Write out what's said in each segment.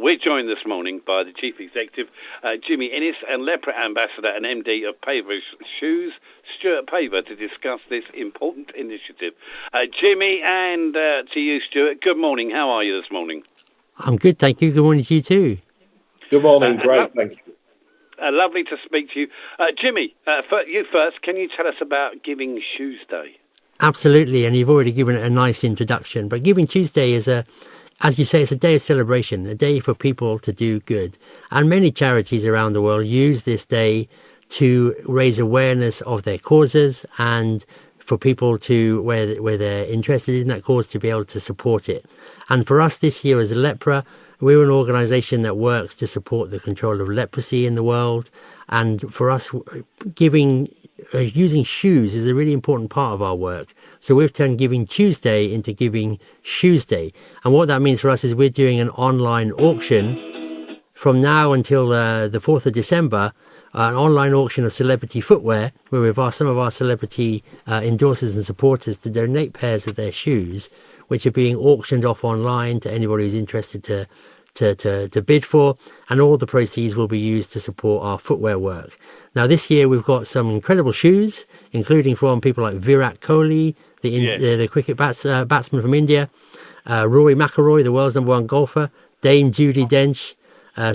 We're joined this morning by the Chief Executive, Jimmy Innes, and Lepra Ambassador and MD of Paver Shoes, Stuart Paver, to discuss this important initiative. Jimmy, and to you, Stuart, good morning. How are you this morning? I'm good, thank you. Good morning to you too. Good morning, great, thank you. Lovely to speak to you. Jimmy, you first, can you tell us about Giving Shoesday? Absolutely, and you've already given it a nice introduction. But Giving Tuesday is as you say, it's a day of celebration, a day for people to do good. And many charities around the world use this day to raise awareness of their causes and for people to, where they're interested in that cause, to be able to support it. And for us this year as Lepra, we're an organisation that works to support the control of leprosy in the world. And for us, using shoes is a really important part of our work. So we've turned Giving Tuesday into Giving Shoesday. And what that means for us is we're doing an online auction from now until the 4th of December, an online auction of celebrity footwear, where we've asked some of our celebrity endorsers and supporters to donate pairs of their shoes, which are being auctioned off online to anybody who's interested to bid for, and all the proceeds will be used to support our footwear work. Now this year we've got some incredible shoes, including from people like Virat Kohli, the cricket batsman from India, Rory McIlroy, the world's #1 golfer, Dame Judi Dench,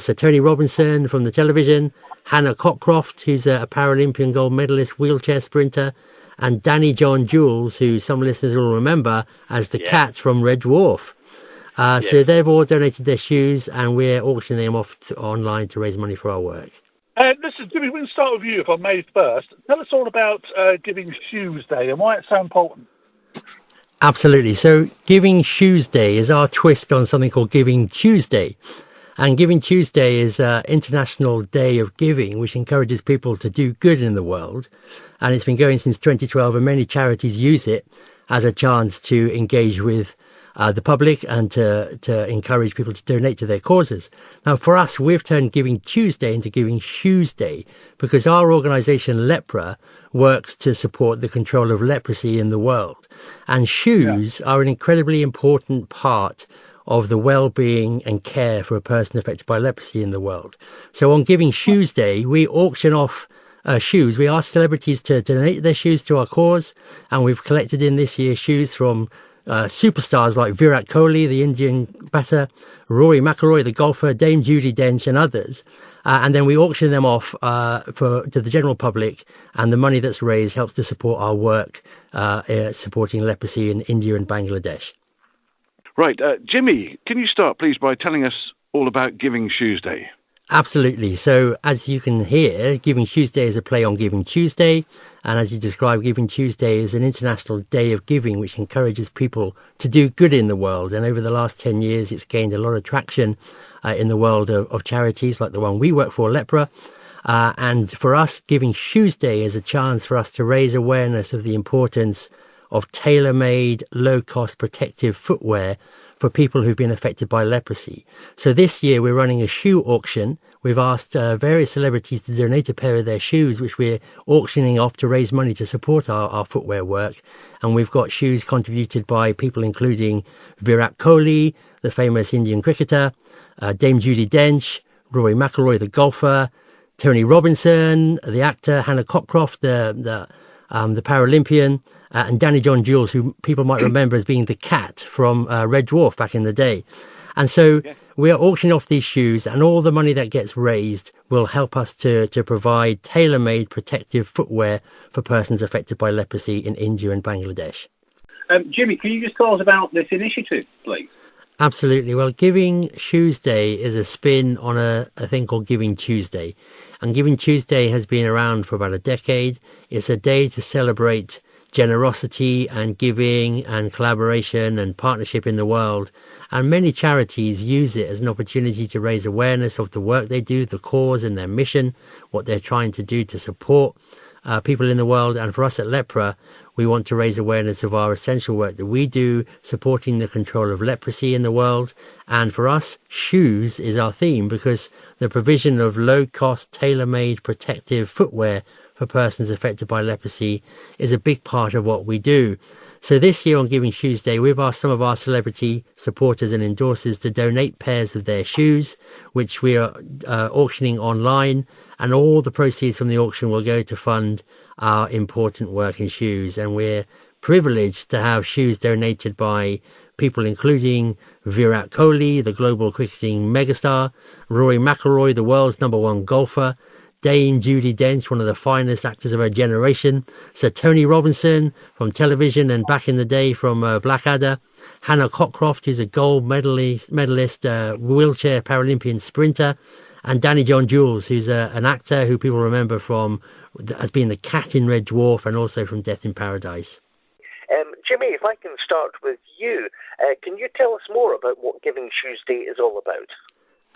Sir Tony Robinson from the television, Hannah Cockcroft, who's a Paralympian gold medalist wheelchair sprinter, and Danny John Jules, who some listeners will remember as the cat from Red Dwarf. So they've all donated their shoes, and we're auctioning them off online to raise money for our work. Listen, Jimmy, we can start with you, if I may, first. Tell us all about Giving Shoesday and why it's so important. Absolutely. So Giving Shoesday is our twist on something called Giving Tuesday. And Giving Tuesday is an international day of giving, which encourages people to do good in the world. And it's been going since 2012, and many charities use it as a chance to engage with the public and to encourage people to donate to their causes. Now, for us, we've turned Giving Tuesday into Giving Shoesday because our organisation, Lepra, works to support the control of leprosy in the world. And shoes are an incredibly important part of the well-being and care for a person affected by leprosy in the world. So on Giving Shoesday, we auction off shoes. We ask celebrities to donate their shoes to our cause, and we've collected in this year shoes from superstars like Virat Kohli, the Indian batter, Rory McIlroy, the golfer, Dame Judi Dench, and others. And then we auction them off to the general public, and the money that's raised helps to support our work supporting leprosy in India and Bangladesh. Right. Jimmy, can you start, please, by telling us all about Giving Shoesday? Absolutely. So as you can hear, Giving Shoesday is a play on Giving Tuesday. And as you described, Giving Tuesday is an international day of giving, which encourages people to do good in the world. And over the last 10 years, it's gained a lot of traction in the world of charities like the one we work for, Lepra. And for us, Giving Shoesday is a chance for us to raise awareness of the importance of tailor-made, low-cost protective footwear for people who've been affected by leprosy. So this year we're running a shoe auction. We've asked various celebrities to donate a pair of their shoes, which we're auctioning off to raise money to support our footwear work. And we've got shoes contributed by people including Virat Kohli, the famous Indian cricketer, Dame Judi Dench, Rory McIlroy, the golfer, Tony Robinson, the actor, Hannah Cockcroft, the Paralympian, and Danny John Jules, who people might remember as being the cat from Red Dwarf back in the day. And so we are auctioning off these shoes, and all the money that gets raised will help us to provide tailor-made protective footwear for persons affected by leprosy in India and Bangladesh. Jimmy, can you just tell us about this initiative, please? Absolutely. Well, Giving Shoesday is a spin on a thing called Giving Tuesday. And Giving Tuesday has been around for about a decade. It's a day to celebrate generosity and giving and collaboration and partnership in the world. And many charities use it as an opportunity to raise awareness of the work they do, the cause and their mission, what they're trying to do to support people in the world. And for us at Lepra, we want to raise awareness of our essential work that we do, supporting the control of leprosy in the world. And for us, shoes is our theme because the provision of low-cost, tailor-made protective footwear for persons affected by leprosy is a big part of what we do. So this year on Giving Shoesday, we've asked some of our celebrity supporters and endorsers to donate pairs of their shoes, which we are auctioning online, and all the proceeds from the auction will go to fund our important work in shoes. And we're privileged to have shoes donated by people including Virat Kohli, the global cricketing megastar, Rory McIlroy, the world's #1 golfer, Dame Judi Dench, one of the finest actors of her generation, Sir Tony Robinson from television and back in the day from Blackadder, Hannah Cockcroft, who's a gold medalist wheelchair Paralympian sprinter, and Danny John Jules, who's an actor who people remember from as being the cat in Red Dwarf and also from Death in Paradise. Jimmy, if I can start with you, can you tell us more about what Giving Tuesday is all about?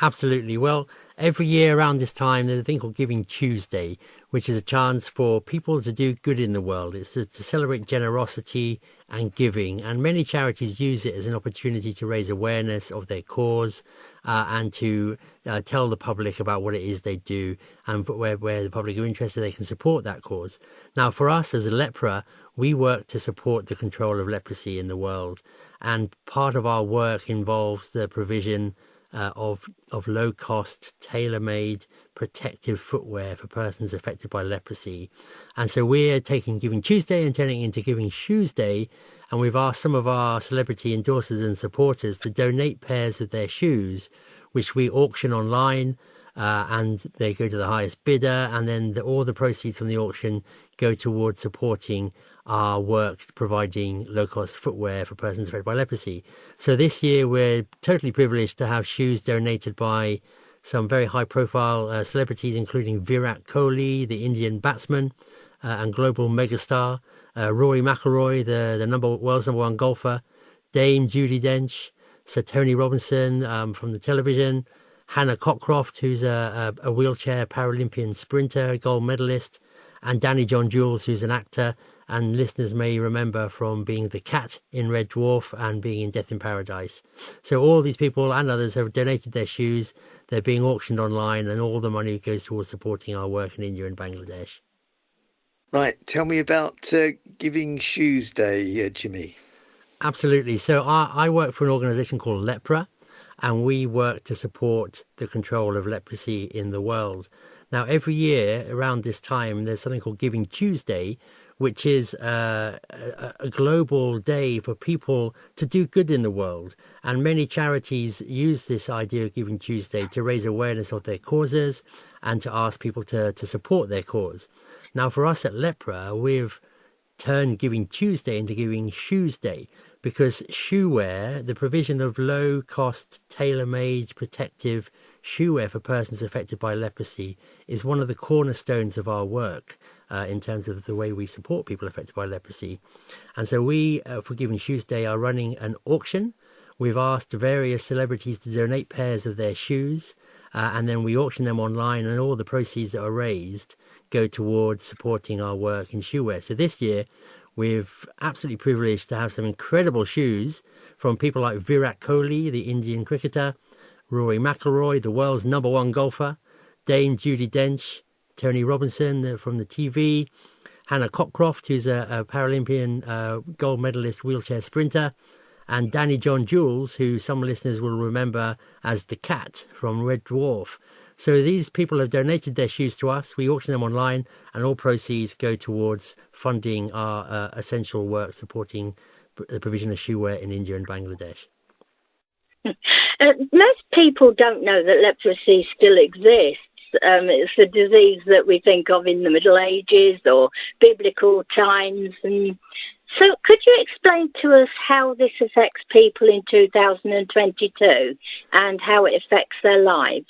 Absolutely. Well, every year around this time, there's a thing called Giving Tuesday, which is a chance for people to do good in the world. It's to celebrate generosity and giving. And many charities use it as an opportunity to raise awareness of their cause and to tell the public about what it is they do, and where the public are interested, they can support that cause. Now, for us as a Lepra, we work to support the control of leprosy in the world. And part of our work involves the provision of low-cost, tailor-made protective footwear for persons affected by leprosy. And so we're taking Giving Tuesday and turning it into Giving Shoesday, and we've asked some of our celebrity endorsers and supporters to donate pairs of their shoes, which we auction online, and they go to the highest bidder, and then all the proceeds from the auction go towards supporting our work providing low-cost footwear for persons affected by leprosy. So this year we're totally privileged to have shoes donated by some very high-profile celebrities, including Virat Kohli, the Indian batsman and global megastar, Rory McIlroy, the world's #1 golfer, Dame Judi Dench, Sir Tony Robinson from the television, Hannah Cockcroft, who's a wheelchair Paralympian sprinter, gold medalist, and Danny John Jules, who's an actor, and listeners may remember from being the cat in Red Dwarf and being in Death in Paradise. So all these people and others have donated their shoes. They're being auctioned online, and all the money goes towards supporting our work in India and Bangladesh. Right, tell me about Giving Shoesday, Jimmy. Absolutely. So I work for an organisation called Lepra, and we work to support the control of leprosy in the world. Now, every year around this time, there's something called Giving Tuesday, which is a global day for people to do good in the world. And many charities use this idea of Giving Tuesday to raise awareness of their causes and to ask people to support their cause. Now, for us at Lepra, we've turned Giving Tuesday into Giving Shoesday, because shoe wear, the provision of low-cost, tailor-made, protective shoe wear for persons affected by leprosy, is one of the cornerstones of our work in terms of the way we support people affected by leprosy. And so we, for Giving Shoesday, are running an auction. We've asked various celebrities to donate pairs of their shoes, and then we auction them online, and all the proceeds that are raised go towards supporting our work in shoe wear. So this year, we're absolutely privileged to have some incredible shoes from people like Virat Kohli, the Indian cricketer, Rory McIlroy, the world's #1 golfer, Dame Judi Dench, Tony Robinson from the TV, Hannah Cockcroft, who's a Paralympian gold medalist wheelchair sprinter, and Danny John Jules, who some listeners will remember as the cat from Red Dwarf. So these people have donated their shoes to us. We auction them online, and all proceeds go towards funding our essential work supporting the provision of shoe wear in India and Bangladesh. Most people don't know that leprosy still exists. It's a disease that we think of in the Middle Ages or biblical times. And so could you explain to us how this affects people in 2022 and how it affects their lives?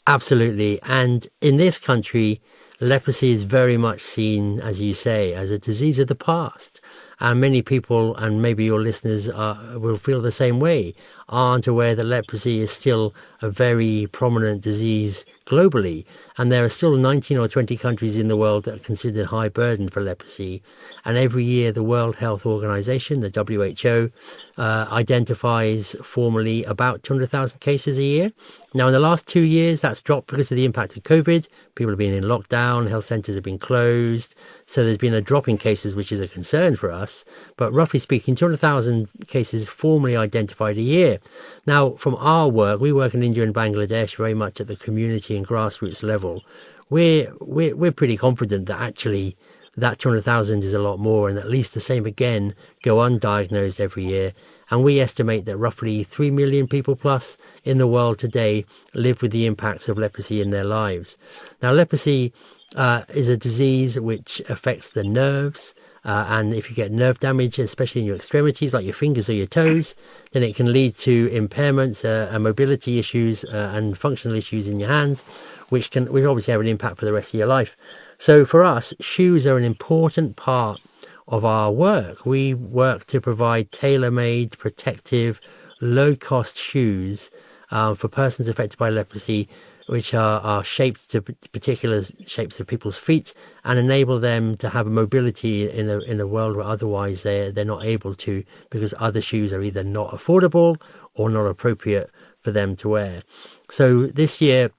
Absolutely. And in this country, leprosy is very much seen, as you say, as a disease of the past. And many people, and maybe your listeners will feel the same way, aren't aware that leprosy is still a very prominent disease globally. And there are still 19 or 20 countries in the world that are considered high burden for leprosy. And every year, the World Health Organization, the WHO, identifies formally about 200,000 cases a year. Now, in the last 2 years, that's dropped because of the impact of COVID. People have been in lockdown, health centres have been closed. So there's been a drop in cases, which is a concern for us. But roughly speaking, 200,000 cases formally identified a year. Now, from our work, we work in India and Bangladesh very much at the community and grassroots level. We're pretty confident that actually that 200,000 is a lot more, and at least the same again go undiagnosed every year. And we estimate that roughly 3 million people plus in the world today live with the impacts of leprosy in their lives. Now, leprosy is a disease which affects the nerves. And if you get nerve damage, especially in your extremities, like your fingers or your toes, then it can lead to impairments and mobility issues and functional issues in your hands, which obviously have an impact for the rest of your life. So for us, shoes are an important part of our work. We work to provide tailor-made, protective, low-cost shoes for persons affected by leprosy, which are shaped to particular shapes of people's feet and enable them to have mobility in a world where otherwise they're not able to, because other shoes are either not affordable or not appropriate for them to wear. So this year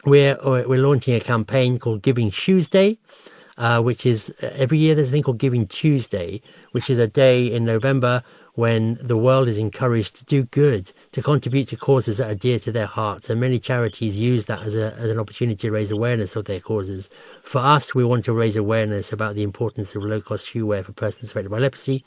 we're launching a campaign called Giving Shoesday, which is every year there's a thing called Giving Tuesday, which is a day in November when the world is encouraged to do good, to contribute to causes that are dear to their hearts. And many charities use that as an opportunity to raise awareness of their causes. For us, we want to raise awareness about the importance of low-cost shoe wear for persons affected by leprosy.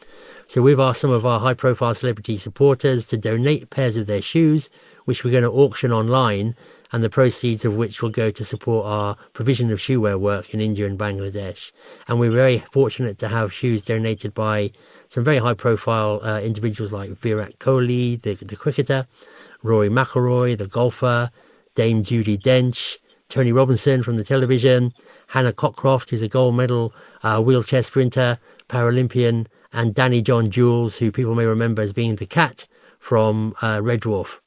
So we've asked some of our high-profile celebrity supporters to donate pairs of their shoes, which we're going to auction online, and the proceeds of which will go to support our provision of shoe wear work in India and Bangladesh. And we're very fortunate to have shoes donated by some very high-profile individuals like Virat Kohli, the cricketer, Rory McIlroy, the golfer, Dame Judi Dench, Tony Robinson from the television, Hannah Cockcroft, who's a gold medal wheelchair sprinter, Paralympian, and Danny John Jules, who people may remember as being the cat from Red Dwarf.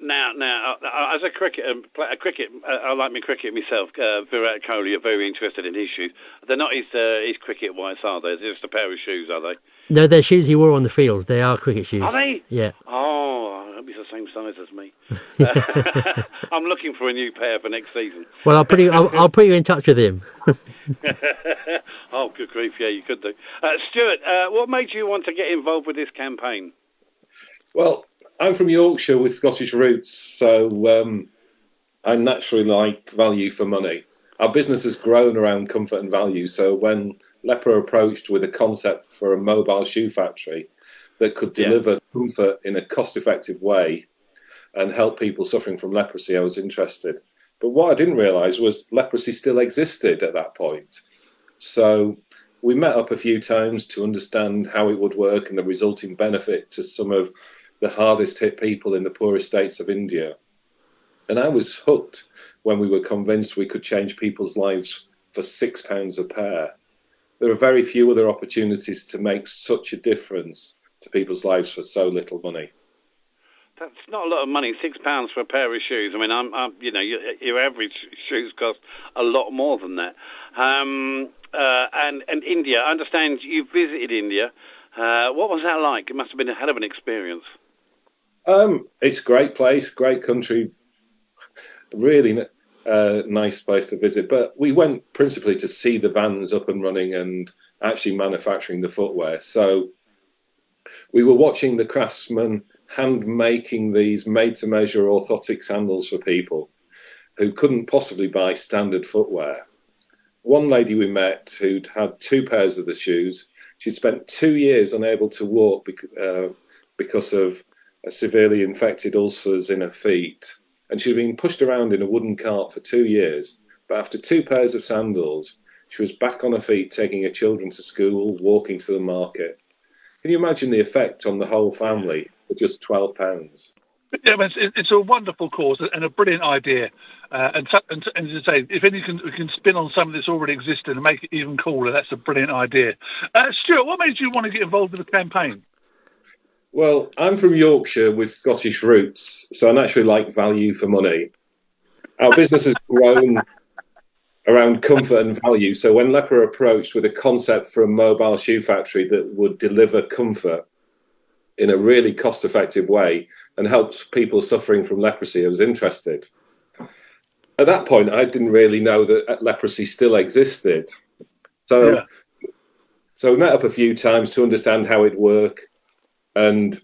Now, as a cricketer, I like my cricket myself. Virat Kohli are very interested in his shoes. They're not his cricket whites, are they? They're just a pair of shoes, are they? No, they're shoes he wore on the field. They are cricket shoes. Are they? Yeah. Oh, I hope he's the same size as me. I'm looking for a new pair for next season. Well, I'll put you in touch with him. Oh, good grief! Yeah, you could do. Stuart, what made you want to get involved with this campaign? Well, I'm from Yorkshire with Scottish roots, so I naturally like value for money. Our business has grown around comfort and value, so when Lepra approached with a concept for a mobile shoe factory that could deliver comfort in a cost-effective way and help people suffering from leprosy, I was interested. But what I didn't realise was leprosy still existed at that point. So we met up a few times to understand how it would work and the resulting benefit to some of the hardest hit people in the poorest states of India. And I was hooked when we were convinced we could change people's lives for £6 a pair. There are very few other opportunities to make such a difference to people's lives for so little money. That's not a lot of money, £6 for a pair of shoes. I mean, your average shoes cost a lot more than that. And India, I understand you visited India. What was that like? It must have been a hell of an experience. It's a great place, great country, really nice place to visit. But we went principally to see the vans up and running and actually manufacturing the footwear. So we were watching the craftsmen hand making these made-to-measure orthotic sandals for people who couldn't possibly buy standard footwear. One lady we met who'd had 2 pairs of the shoes. She'd spent 2 years unable to walk because of severely infected ulcers in her feet. And she'd been pushed around in a wooden cart for 2 years. But after 2 pairs of sandals, she was back on her feet, taking her children to school, walking to the market. Can you imagine the effect on the whole family for just £12? Yeah, it's a wonderful cause and a brilliant idea. And as I say, if we can spin on something that's already existed and make it even cooler, that's a brilliant idea. Stuart, what made you want to get involved in the campaign? Well, I'm from Yorkshire with Scottish roots, so I naturally like value for money. Our business has grown around comfort and value. So when Lepra approached with a concept for a mobile shoe factory that would deliver comfort in a really cost-effective way and helps people suffering from leprosy, I was interested. At that point, I didn't really know that leprosy still existed. So we met up a few times to understand how it worked and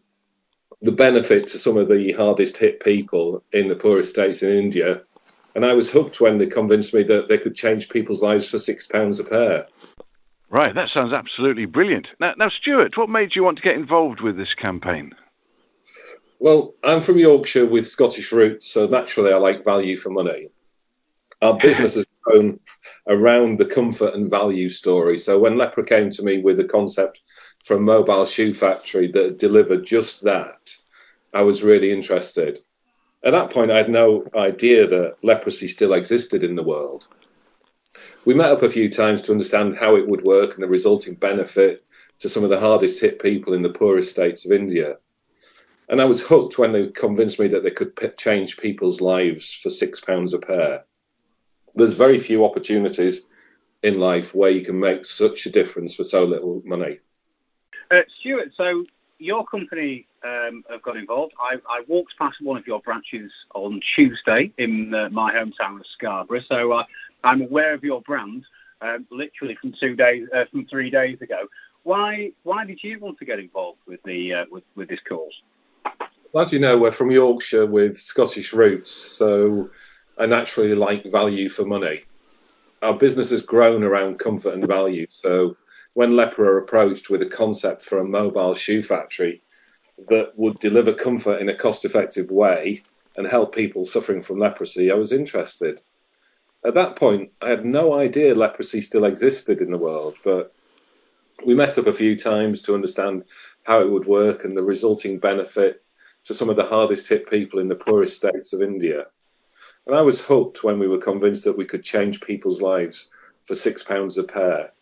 the benefit to some of the hardest hit people in the poorest states in India. And I was hooked when they convinced me that they could change people's lives for £6 a pair. Right, that sounds absolutely brilliant. Now, Stuart, what made you want to get involved with this campaign? Well, I'm from Yorkshire with Scottish roots, so naturally I like value for money. Our business has grown around the comfort and value story. So when Lepra came to me with a concept for a mobile shoe factory that delivered just that, I was really interested. At that point, I had no idea that leprosy still existed in the world. We met up a few times to understand how it would work and the resulting benefit to some of the hardest hit people in the poorest states of India. And I was hooked when they convinced me that they could change people's lives for £6 a pair. There's very few opportunities in life where you can make such a difference for so little money. Stuart, so your company have got involved. I walked past one of your branches on Shoesday in my hometown of Scarborough, so I'm aware of your brand literally from 3 days ago. Why did you want to get involved with the with this cause? Well, as you know, we're from Yorkshire with Scottish roots, so I naturally like value for money. Our business has grown around comfort and value, so when Lepra approached with a concept for a mobile shoe factory that would deliver comfort in a cost-effective way and help people suffering from leprosy, I was interested. At that point, I had no idea leprosy still existed in the world, but we met up a few times to understand how it would work and the resulting benefit to some of the hardest hit people in the poorest states of India. And I was hooked when we were convinced that we could change people's lives for £6 a pair.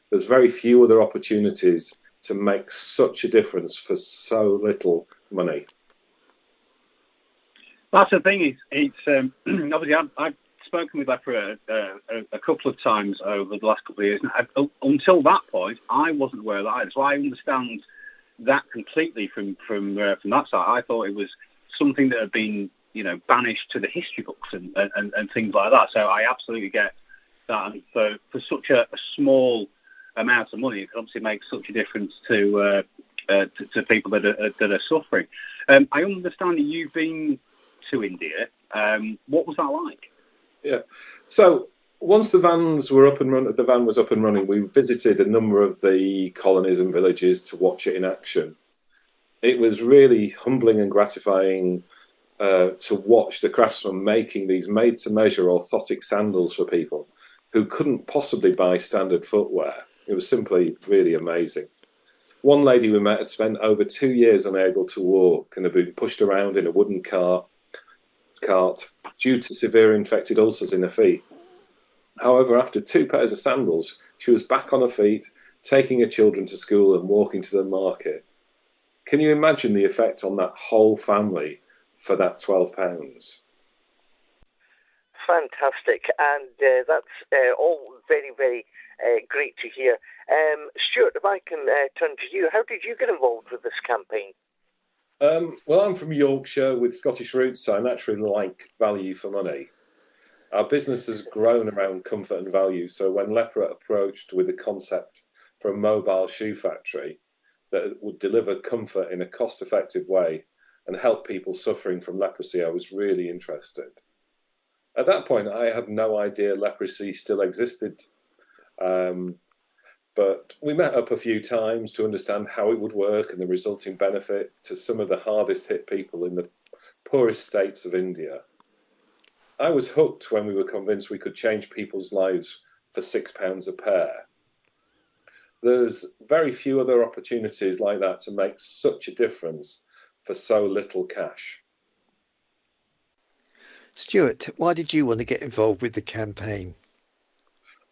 There's very few other opportunities to make such a difference for so little money. That's the thing. It's obviously I've spoken with Lepra a couple of times over the last couple of years. And until that point, I wasn't aware of that either. So I understand that completely from that side. I thought it was something that had been, banished to the history books and things like that. So I absolutely get that. And for such a small amount of money, it can obviously make such a difference to people that are suffering. I understand that you've been to India. What was that like? Yeah. So once the van was up and running, we visited a number of the colonies and villages to watch it in action. It was really humbling and gratifying to watch the craftsmen making these made-to-measure orthotic sandals for people who couldn't possibly buy standard footwear. It was simply really amazing. One lady we met had spent over 2 years unable to walk and had been pushed around in a wooden cart due to severe infected ulcers in her feet. However, after 2 pairs of sandals, she was back on her feet, taking her children to school and walking to the market. Can you imagine the effect on that whole family for that £12? Fantastic, and that's all very, very great to hear. Stuart, if I can turn to you, how did you get involved with this campaign? Well, I'm from Yorkshire with Scottish roots, so I naturally like value for money. Our business has grown around comfort and value, so when Lepra approached with the concept for a mobile shoe factory that would deliver comfort in a cost-effective way and help people suffering from leprosy, I was really interested. At that point, I had no idea leprosy still existed, but we met up a few times to understand how it would work and the resulting benefit to some of the hardest hit people in the poorest states of India. I was hooked when we were convinced we could change people's lives for £6 a pair. There's very few other opportunities like that to make such a difference for so little cash. Stuart, why did you want to get involved with the campaign?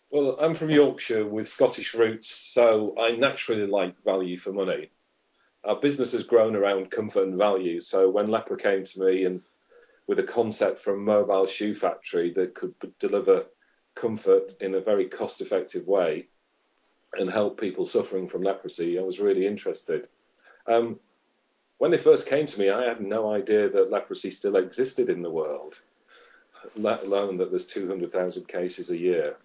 Well, I'm from Yorkshire with Scottish roots, so I naturally like value for money. Our business has grown around comfort and value, so when Lepra came to me and with a concept for a mobile shoe factory that could deliver comfort in a very cost-effective way and help people suffering from leprosy, I was really interested. when they first came to me, I had no idea that leprosy still existed in the world, let alone that there's 200,000 cases a year.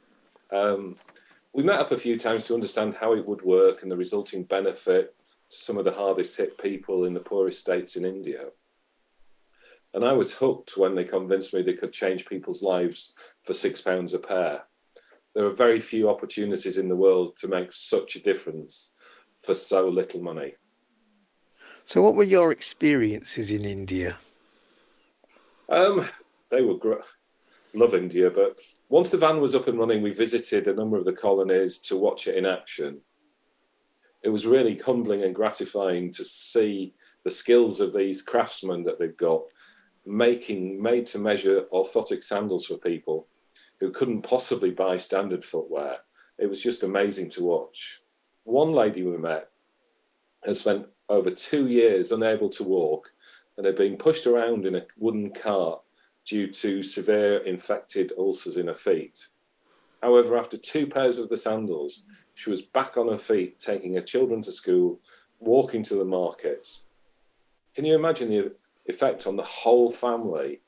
We met up a few times to understand how it would work and the resulting benefit to some of the hardest hit people in the poorest states in India. And I was hooked when they convinced me they could change people's lives for £6 a pair. There are very few opportunities in the world to make such a difference for so little money. So what were your experiences in India? They were love India, but once the van was up and running, we visited a number of the colonies to watch it in action. It was really humbling and gratifying to see the skills of these craftsmen that they've got, making made-to-measure orthotic sandals for people who couldn't possibly buy standard footwear. It was just amazing to watch. One lady we met had spent over 2 years unable to walk and had been pushed around in a wooden cart due to severe infected ulcers in her feet. However, after 2 pairs of the sandals, she was back on her feet, taking her children to school, walking to the markets. Can you imagine the effect on the whole family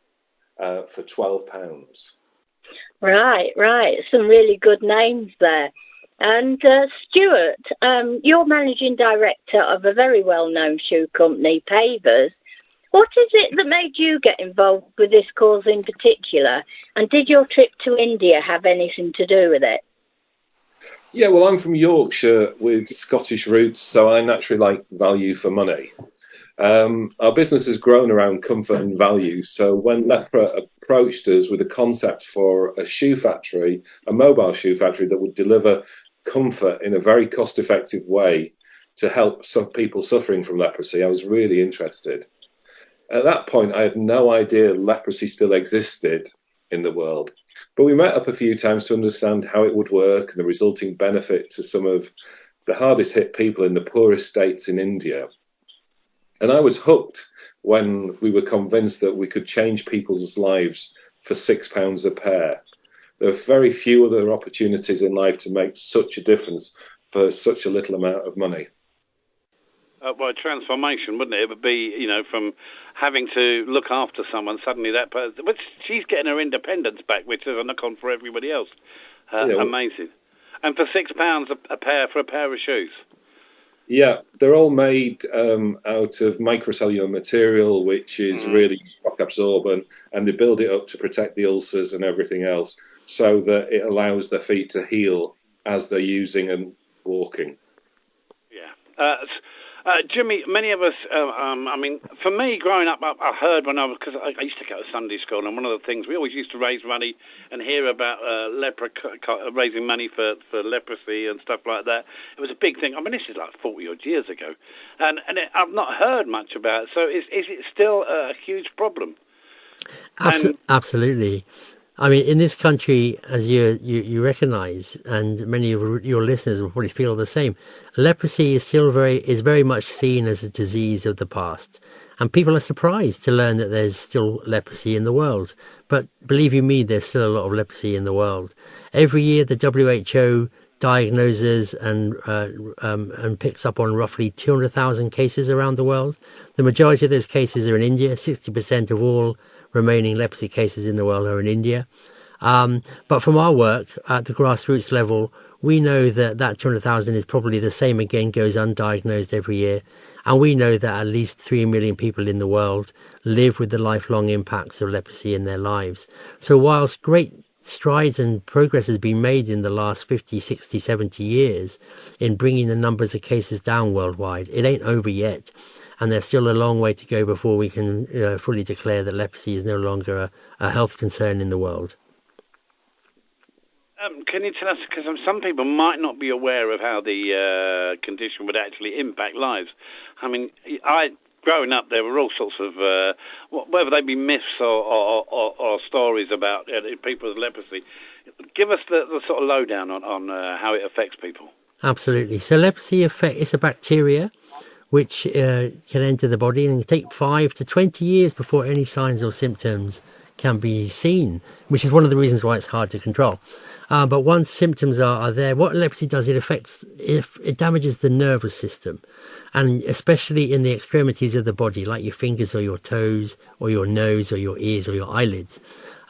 for £12? Right. Some really good names there. And Stuart, you're managing director of a very well-known shoe company, Pavers. What is it that made you get involved with this cause in particular? And did your trip to India have anything to do with it? Yeah, well, I'm from Yorkshire with Scottish roots, so I naturally like value for money. Our business has grown around comfort and value. So when Lepra approached us with a concept for a shoe factory, a mobile shoe factory that would deliver comfort in a very cost-effective way to help some people suffering from leprosy, I was really interested. At that point, I had no idea leprosy still existed in the world. But we met up a few times to understand how it would work and the resulting benefit to some of the hardest hit people in the poorest states in India. And I was hooked when we were convinced that we could change people's lives for £6 a pair. There are very few other opportunities in life to make such a difference for such a little amount of money. Well, transformation, wouldn't it? It would be, from having to look after someone, suddenly that person, but she's getting her independence back, which is a knock-on for everybody else. Amazing. And for £6 a pair for a pair of shoes. Yeah, they're all made out of microcellular material, which is really shock absorbent, and they build it up to protect the ulcers and everything else so that it allows their feet to heal as they're using and walking. Yeah. Jimmy, many of us, for me, growing up, I heard because I used to go to Sunday school, and one of the things, we always used to raise money and hear about raising money for leprosy and stuff like that. It was a big thing. I mean, this is like 40-odd years ago, and I've not heard much about it. So is it still a huge problem? Absolutely. I mean, in this country, as you recognise, and many of your listeners will probably feel the same, leprosy is very much seen as a disease of the past. And people are surprised to learn that there's still leprosy in the world. But believe you me, there's still a lot of leprosy in the world. Every year, the WHO diagnoses and picks up on roughly 200,000 cases around the world. The majority of those cases are in India. 60% of all remaining leprosy cases in the world are in India. But from our work at the grassroots level, we know that 200,000 is probably the same again, goes undiagnosed every year. And we know that at least 3 million people in the world live with the lifelong impacts of leprosy in their lives. So whilst great strides and progress has been made in the last 50, 60, 70 years in bringing the numbers of cases down worldwide, it ain't over yet. And there's still a long way to go before we can fully declare that leprosy is no longer a health concern in the world. Can you tell us, because some people might not be aware of how the condition would actually impact lives. I mean, growing up, there were all sorts of, whether they be myths or stories about people with leprosy. Give us the sort of lowdown on how it affects people. Absolutely. So leprosy is a bacteria which can enter the body and take 5 to 20 years before any signs or symptoms can be seen, which is one of the reasons why it's hard to control. But once symptoms are there, what leprosy does, it damages the nervous system, and especially in the extremities of the body, like your fingers or your toes or your nose or your ears or your eyelids.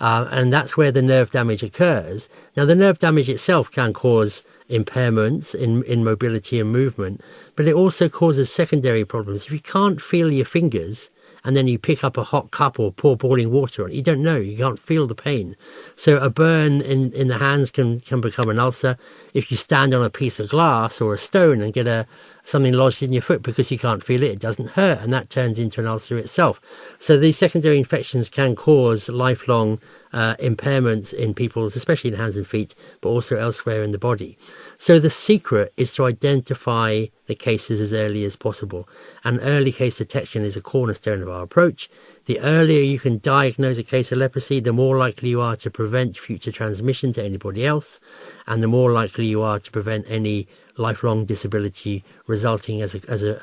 And that's where the nerve damage occurs. Now, the nerve damage itself can cause impairments in mobility and movement, but it also causes secondary problems. If you can't feel your fingers and then you pick up a hot cup or pour boiling water on it, you don't know, you can't feel the pain. So a burn in the hands can become an ulcer. If you stand on a piece of glass or a stone and get something lodged in your foot because you can't feel it, it doesn't hurt, and that turns into an ulcer itself. So these secondary infections can cause lifelong impairments in people's, especially in hands and feet, but also elsewhere in the body. So the secret is to identify the cases as early as possible, and early case detection is a cornerstone of our approach. The earlier you can diagnose a case of leprosy, the more likely you are to prevent future transmission to anybody else, and the more likely you are to prevent any lifelong disability resulting after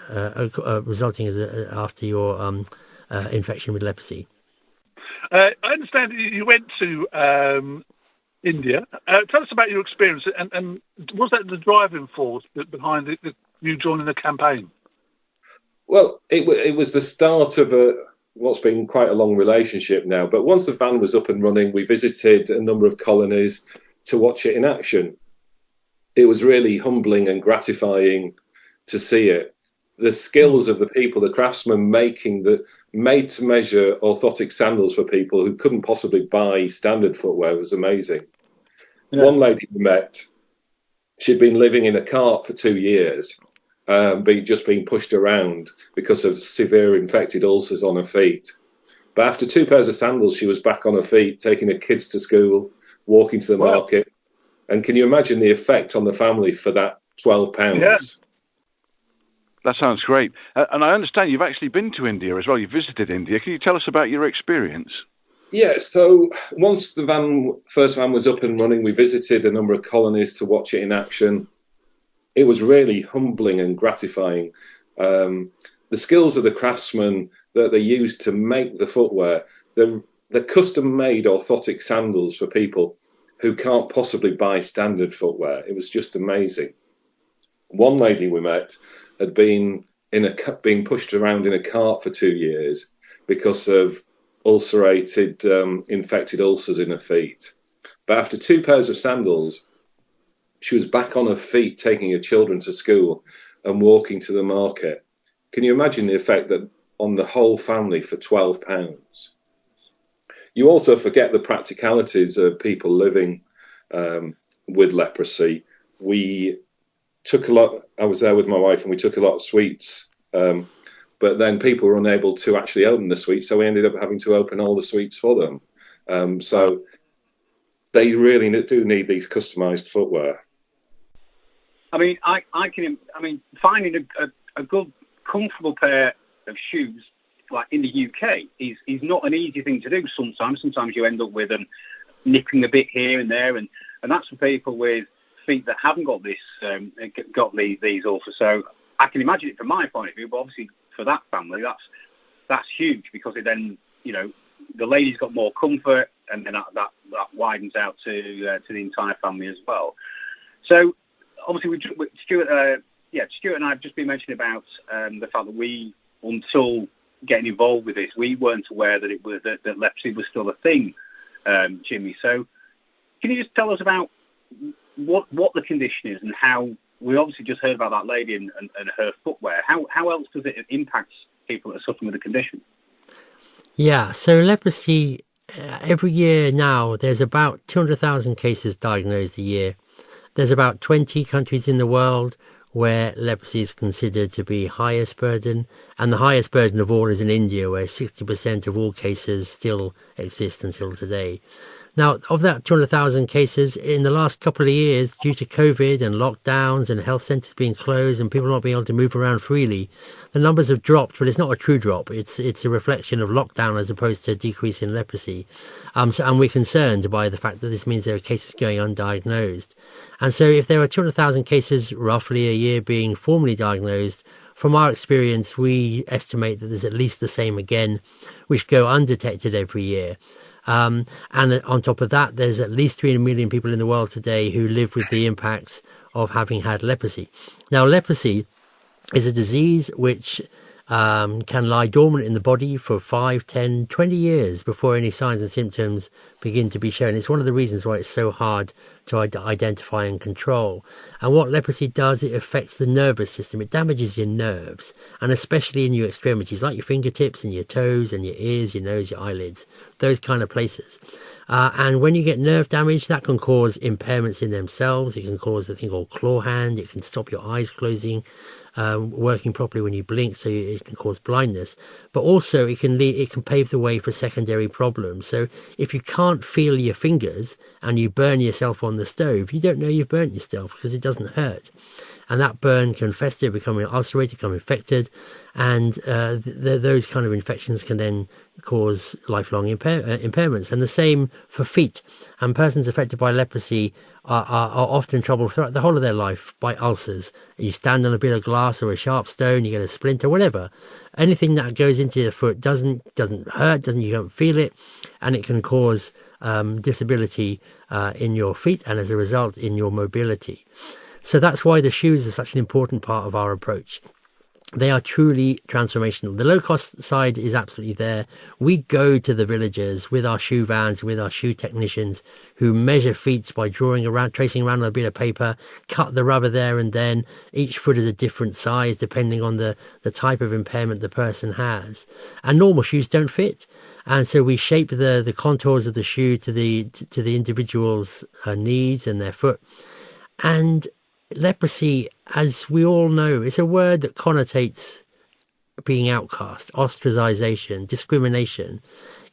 your infection with leprosy. I understand you went to India. Tell us about your experience, and was that the driving force behind you joining the campaign? Well, it was the start of what's been quite a long relationship now. But once the van was up and running, we visited a number of colonies to watch it in action. It was really humbling and gratifying to see it. The skills of the people, the craftsmen making the made-to-measure orthotic sandals for people who couldn't possibly buy standard footwear was amazing. Yeah. One lady we met, she'd been living in a cart for 2 years, just being pushed around because of severe infected ulcers on her feet. But after 2 pairs of sandals, she was back on her feet, taking her kids to school, walking to the market. And can you imagine the effect on the family for that £12? Yeah. That sounds great. And I understand you've actually been to India as well. You visited India. Can you tell us about your experience? Yeah, so once the first van was up and running, we visited a number of colonies to watch it in action. It was really humbling and gratifying. The skills of the craftsmen that they used to make the footwear, the custom-made orthotic sandals for people who can't possibly buy standard footwear. It was just amazing. One lady we met had been pushed around in a cart for 2 years because of ulcerated, infected ulcers in her feet. But after 2 pairs of sandals, she was back on her feet, taking her children to school and walking to the market. Can you imagine the effect that on the whole family for £12? You also forget the practicalities of people living with leprosy. I was there with my wife and we took a lot of sweets, but then people were unable to actually open the sweets, so we ended up having to open all the sweets for them. So they really do need these customised footwear. I mean, finding a good, comfortable pair of shoes, like in the UK, is not an easy thing to do sometimes. Sometimes you end up with them nipping a bit here and there, and that's for people with feet that haven't got this, these ulcers. So I can imagine it from my point of view, but obviously for that family, that's huge, because it then, the lady's got more comfort, and then that widens out to the entire family as well. So obviously, Stuart and I have just been mentioning about the fact that we, until getting involved with this, we weren't aware that that leprosy was still a thing, Jimmy. So can you just tell us about what the condition is, and how we obviously just heard about that lady and her footwear. How else does it impact people that are suffering with the condition? Yeah, so leprosy, every year now, there's about 200,000 cases diagnosed a year. There's about 20 countries in the world where leprosy is considered to be highest burden, and the highest burden of all is in India, where 60% of all cases still exist until today. Now, of that 200,000 cases, in the last couple of years, due to COVID and lockdowns and health centres being closed and people not being able to move around freely, the numbers have dropped, but it's not a true drop. It's a reflection of lockdown as opposed to a decrease in leprosy. And we're concerned by the fact that this means there are cases going undiagnosed. And so if there are 200,000 cases roughly a year being formally diagnosed, from our experience, we estimate that there's at least the same again, which go undetected every year. And on top of that, there's at least 3 million people in the world today who live with the impacts of having had leprosy. Now, leprosy is a disease which can lie dormant in the body for 5, 10, 20 years before any signs and symptoms begin to be shown. It's one of the reasons why it's so hard to identify and control. And what leprosy does, it affects the nervous system. It damages your nerves, and especially in your extremities, like your fingertips and your toes and your ears, your nose, your eyelids, those kind of places. And when you get nerve damage, that can cause impairments in themselves. It can cause a thing called claw hand. It can stop your eyes closing, working properly when you blink, so it can cause blindness. But also it can pave the way for secondary problems. So if you can't feel your fingers and you burn yourself on the stove, you don't know you've burnt yourself because it doesn't hurt. And that burn can fester, become ulcerated, become infected, and those kind of infections can then cause lifelong impairments. And the same for feet. And persons affected by leprosy are often troubled throughout the whole of their life by ulcers. You stand on a bit of glass or a sharp stone, you get a splinter, whatever. Anything that goes into your foot doesn't hurt, you don't feel it, and it can cause disability in your feet, and as a result in your mobility. So that's why the shoes are such an important part of our approach. They are truly transformational. The low-cost side is absolutely there. We go to the villages with our shoe vans, with our shoe technicians who measure feet by tracing around on a bit of paper, cut the rubber there and then. Each foot is a different size depending on the type of impairment the person has. And normal shoes don't fit. And so we shape the contours of the shoe to the individual's needs and their foot. And leprosy, as we all know, is a word that connotates being outcast, ostracization, discrimination.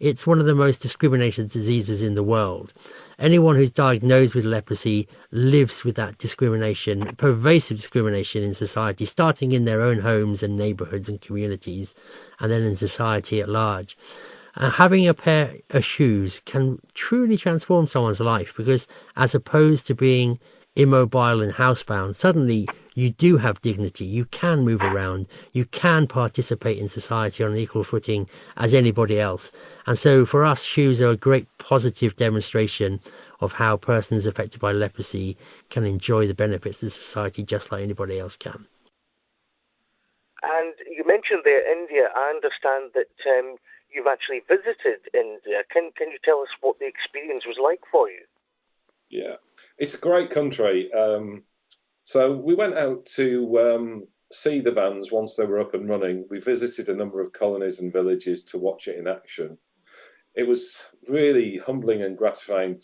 It's one of the most discriminated diseases in the world. Anyone who's diagnosed with leprosy lives with that discrimination, pervasive discrimination in society, starting in their own homes and neighborhoods and communities, and then in society at large. Having a pair of shoes can truly transform someone's life, because as opposed to being immobile and housebound, suddenly you do have dignity. You can move around. You can participate in society on an equal footing as anybody else. And so for us, shoes are a great positive demonstration of how persons affected by leprosy can enjoy the benefits of society just like anybody else can. And you mentioned there India. I understand that you've actually visited India. Can you tell us what the experience was like for you? Yeah, it's a great country. So we went out to see the vans once they were up and running. We visited a number of colonies and villages to watch it in action. It was really humbling and gratifying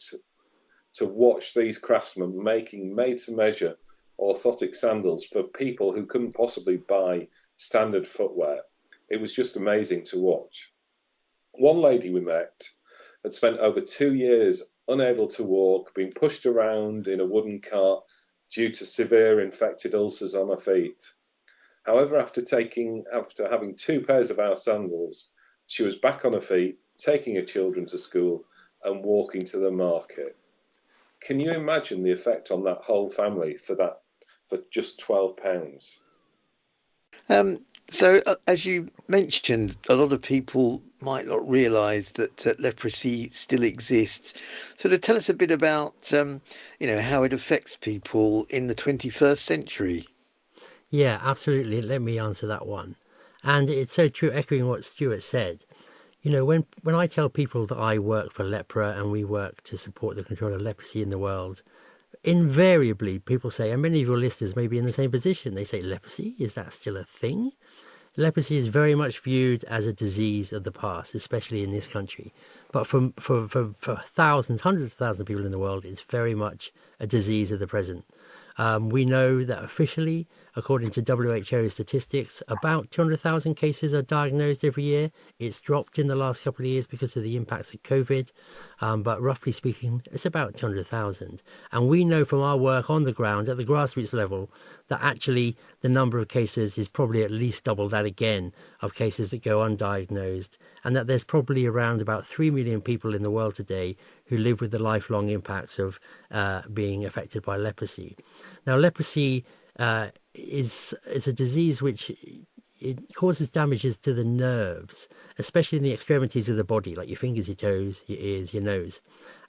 to watch these craftsmen making made-to-measure orthotic sandals for people who couldn't possibly buy standard footwear. It was just amazing to watch. One lady we met had spent over 2 years unable to walk, being pushed around in a wooden cart due to severe infected ulcers on her feet. However, after having 2 pairs of our sandals, she was back on her feet, taking her children to school and walking to the market. Can you imagine the effect on that whole family for just £12? So, as you mentioned, a lot of people might not realise that leprosy still exists. So, to tell us a bit about, how it affects people in the 21st century. Yeah, absolutely. Let me answer that one. And it's so true, echoing what Stuart said. You know, when I tell people that I work for Lepra and we work to support the control of leprosy in the world, invariably people say, and many of your listeners may be in the same position, they say, leprosy, is that still a thing? Leprosy is very much viewed as a disease of the past, especially in this country. But for thousands, hundreds of thousands of people in the world, it's very much a disease of the present. We know that officially, according to WHO statistics, about 200,000 cases are diagnosed every year. It's dropped in the last couple of years because of the impacts of COVID. But roughly speaking, it's about 200,000. And we know from our work on the ground at the grassroots level that actually the number of cases is probably at least double that again of cases that go undiagnosed. And that there's probably around about 3 million people in the world today who live with the lifelong impacts of being affected by leprosy. Now, leprosy is a disease which it causes damages to the nerves, especially in the extremities of the body, like your fingers, your toes, your ears, your nose.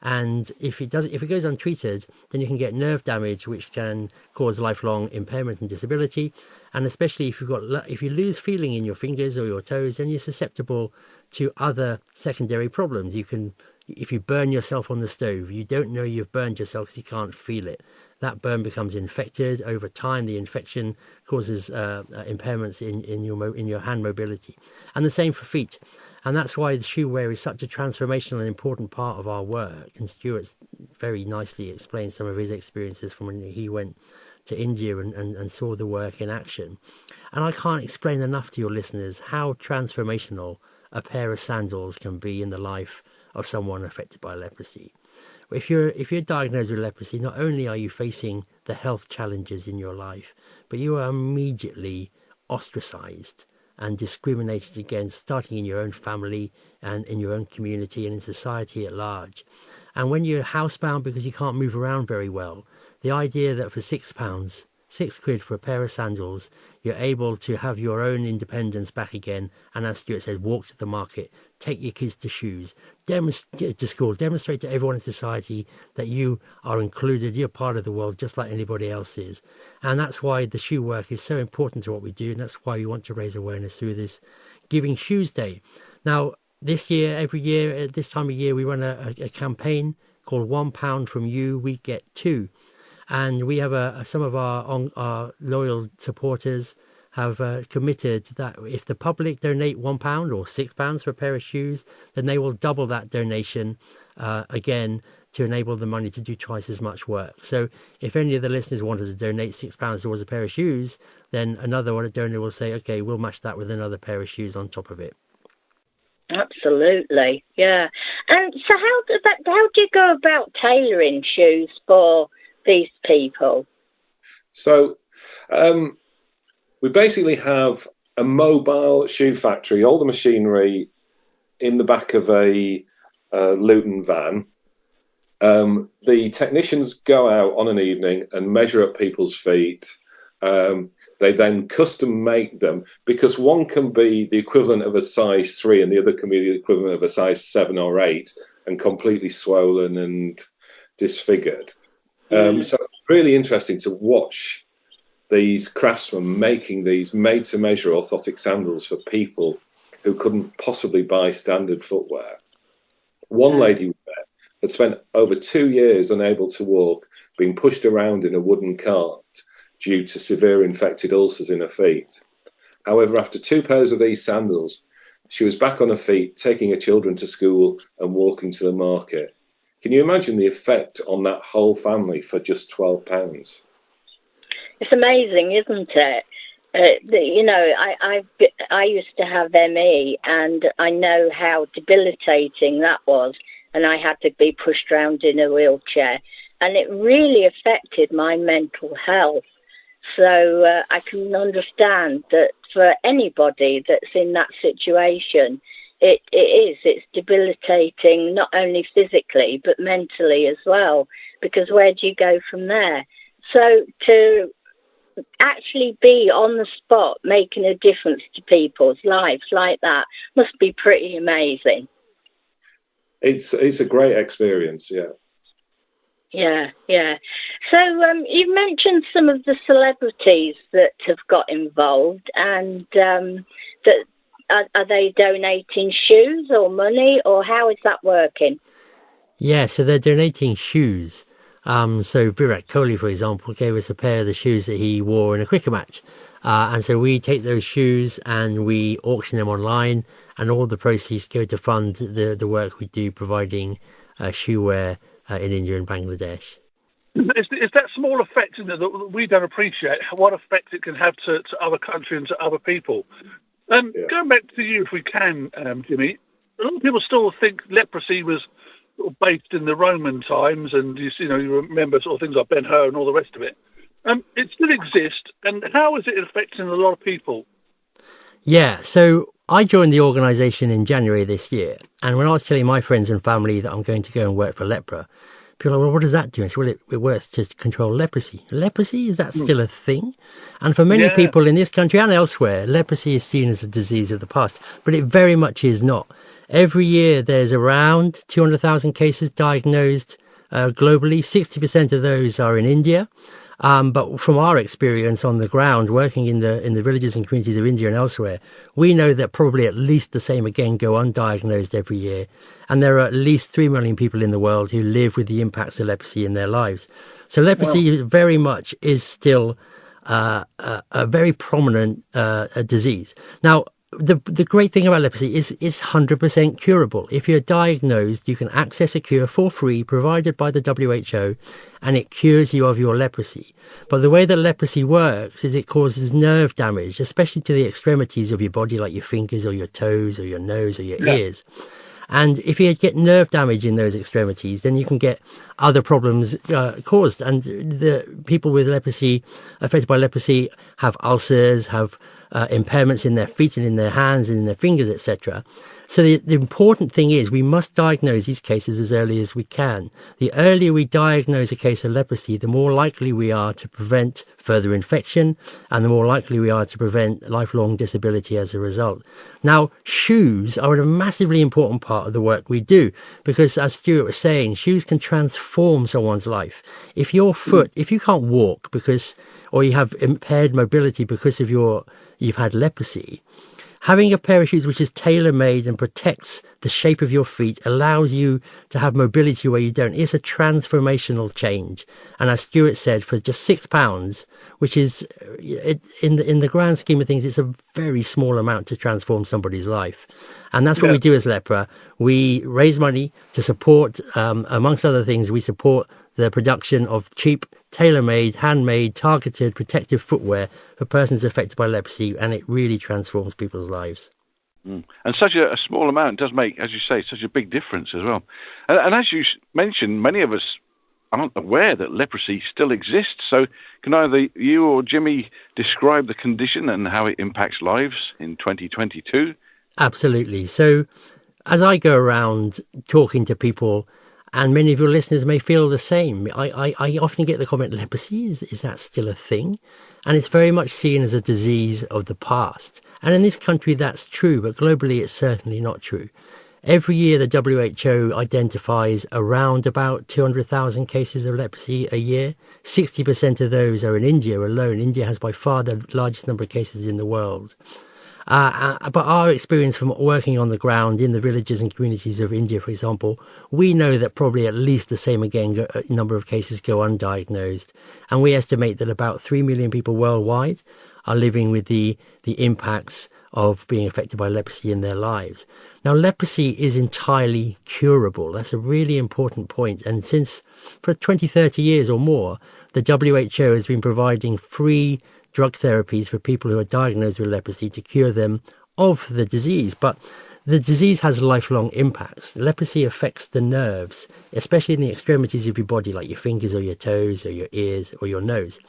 And if it goes untreated, then you can get nerve damage, which can cause lifelong impairment and disability. And especially if you lose feeling in your fingers or your toes, then you're susceptible to other secondary problems. If you burn yourself on the stove, you don't know you've burned yourself because you can't feel it. That burn becomes infected. Over time, the infection causes impairments in your hand mobility. And the same for feet. And that's why the shoe wear is such a transformational and important part of our work. And Stuart very nicely explained some of his experiences from when he went to India and saw the work in action. And I can't explain enough to your listeners how transformational a pair of sandals can be in the life of someone affected by leprosy. If you're diagnosed with leprosy, not only are you facing the health challenges in your life, but you are immediately ostracized and discriminated against, starting in your own family and in your own community and in society at large. And when you're housebound because you can't move around very well, the idea that for £6, £6 for a pair of sandals, you're able to have your own independence back again. And as Stuart said, walk to the market, take your kids to shoes, demonstrate to school, demonstrate to everyone in society that you are included, you're part of the world just like anybody else is. And that's why the shoe work is so important to what we do. And that's why we want to raise awareness through this Giving Shoesday. Now, this year, every year, at this time of year, we run a campaign called £1 from you, we get two. And we have some of our loyal supporters have committed that if the public donate £1 or £6 for a pair of shoes, then they will double that donation again to enable the money to do twice as much work. So if any of the listeners wanted to donate £6 towards a pair of shoes, then another donor will say, okay, we'll match that with another pair of shoes on top of it. Absolutely, yeah. And so how do you go about tailoring shoes for these people? So we basically have a mobile shoe factory, all the machinery in the back of a Luton van. The technicians go out on an evening and measure up people's feet. They then custom make them, because one can be the equivalent of a size 3 and the other can be the equivalent of a size 7 or 8 and completely swollen and disfigured. So it's really interesting to watch these craftsmen making these made-to-measure orthotic sandals for people who couldn't possibly buy standard footwear. One lady we met had spent over 2 years unable to walk, being pushed around in a wooden cart due to severe infected ulcers in her feet. However, after 2 pairs of these sandals, she was back on her feet, taking her children to school and walking to the market. Can you imagine the effect on that whole family for just £12? It's amazing, isn't it? I used to have ME, and I know how debilitating that was, and I had to be pushed around in a wheelchair, and it really affected my mental health. So I can understand that for anybody that's in that situation, it's debilitating, not only physically, but mentally as well, because where do you go from there? So to actually be on the spot, making a difference to people's lives like that must be pretty amazing. It's a great experience, yeah. Yeah. So you've mentioned some of the celebrities that have got involved, and that are they donating shoes or money, or how is that working? Yeah, so they're donating shoes. So Virat Kohli, for example, gave us a pair of the shoes that he wore in a cricket match. And so we take those shoes and we auction them online, and all the proceeds go to fund the work we do providing shoe wear in India and Bangladesh. It's that small effect that we don't appreciate, what effect it can have to other countries and to other people. Going back to you, if we can, Jimmy, a lot of people still think leprosy was sort of based in the Roman times, and you remember sort of things like Ben-Hur and all the rest of it. It still exists, and how is it affecting a lot of people? Yeah, so I joined the organisation in January this year, and when I was telling my friends and family that I'm going to go and work for Lepra, People are like, well, what does that do? And I say, well, it works to control leprosy. Leprosy, is that still a thing? And for many people in this country and elsewhere, leprosy is seen as a disease of the past, but it very much is not. Every year, there's around 200,000 cases diagnosed globally. 60% of those are in India. But from our experience on the ground, working in the villages and communities of India and elsewhere, we know that probably at least the same again go undiagnosed every year. And there are at least 3 million people in the world who live with the impacts of leprosy in their lives. So leprosy very much is still a very prominent disease. Now, the great thing about leprosy is 100% curable. If you're diagnosed, you can access a cure for free provided by the WHO, and it cures you of your leprosy. But the way that leprosy works is it causes nerve damage, especially to the extremities of your body, like your fingers or your toes or your nose or your ears. And if you get nerve damage in those extremities, then you can get other problems caused. And the people with leprosy, affected by leprosy, have ulcers, have impairments in their feet and in their hands and in their fingers, etc. So the important thing is we must diagnose these cases as early as we can. The earlier we diagnose a case of leprosy, the more likely we are to prevent further infection, and the more likely we are to prevent lifelong disability as a result. Now, shoes are a massively important part of the work we do, because as Stuart was saying, shoes can transform someone's life. If your foot, if you can't walk or you have impaired mobility because of you've had leprosy, having a pair of shoes which is tailor-made and protects the shape of your feet allows you to have mobility where you don't. It's a transformational change. And as Stuart said, for just £6, which is, in the grand scheme of things, it's a very small amount to transform somebody's life. And that's what we do as Lepra. We raise money to support, amongst other things, we support the production of cheap, tailor-made, handmade, targeted, protective footwear for persons affected by leprosy, and it really transforms people's lives. And such a small amount does make, as you say, such a big difference as well. And as you mentioned, many of us aren't aware that leprosy still exists. So can either you or Jimmy describe the condition and how it impacts lives in 2022? Absolutely. So as I go around talking to people, and many of your listeners may feel the same, I often get the comment, leprosy, is that still a thing? And it's very much seen as a disease of the past. And in this country, that's true, but globally, it's certainly not true. Every year, the WHO identifies around about 200,000 cases of leprosy a year. 60% of those are in India alone. India has by far the largest number of cases in the world. But our experience from working on the ground in the villages and communities of India, for example, we know that probably at least the same number of cases go undiagnosed. And we estimate that about 3 million people worldwide are living with the impacts of being affected by leprosy in their lives. Now, leprosy is entirely curable. That's a really important point. And for 20, 30 years or more, the WHO has been providing free drug therapies for people who are diagnosed with leprosy to cure them of the disease. But the disease has lifelong impacts. Leprosy affects the nerves, especially in the extremities of your body, like your fingers or your toes or your ears or your nose.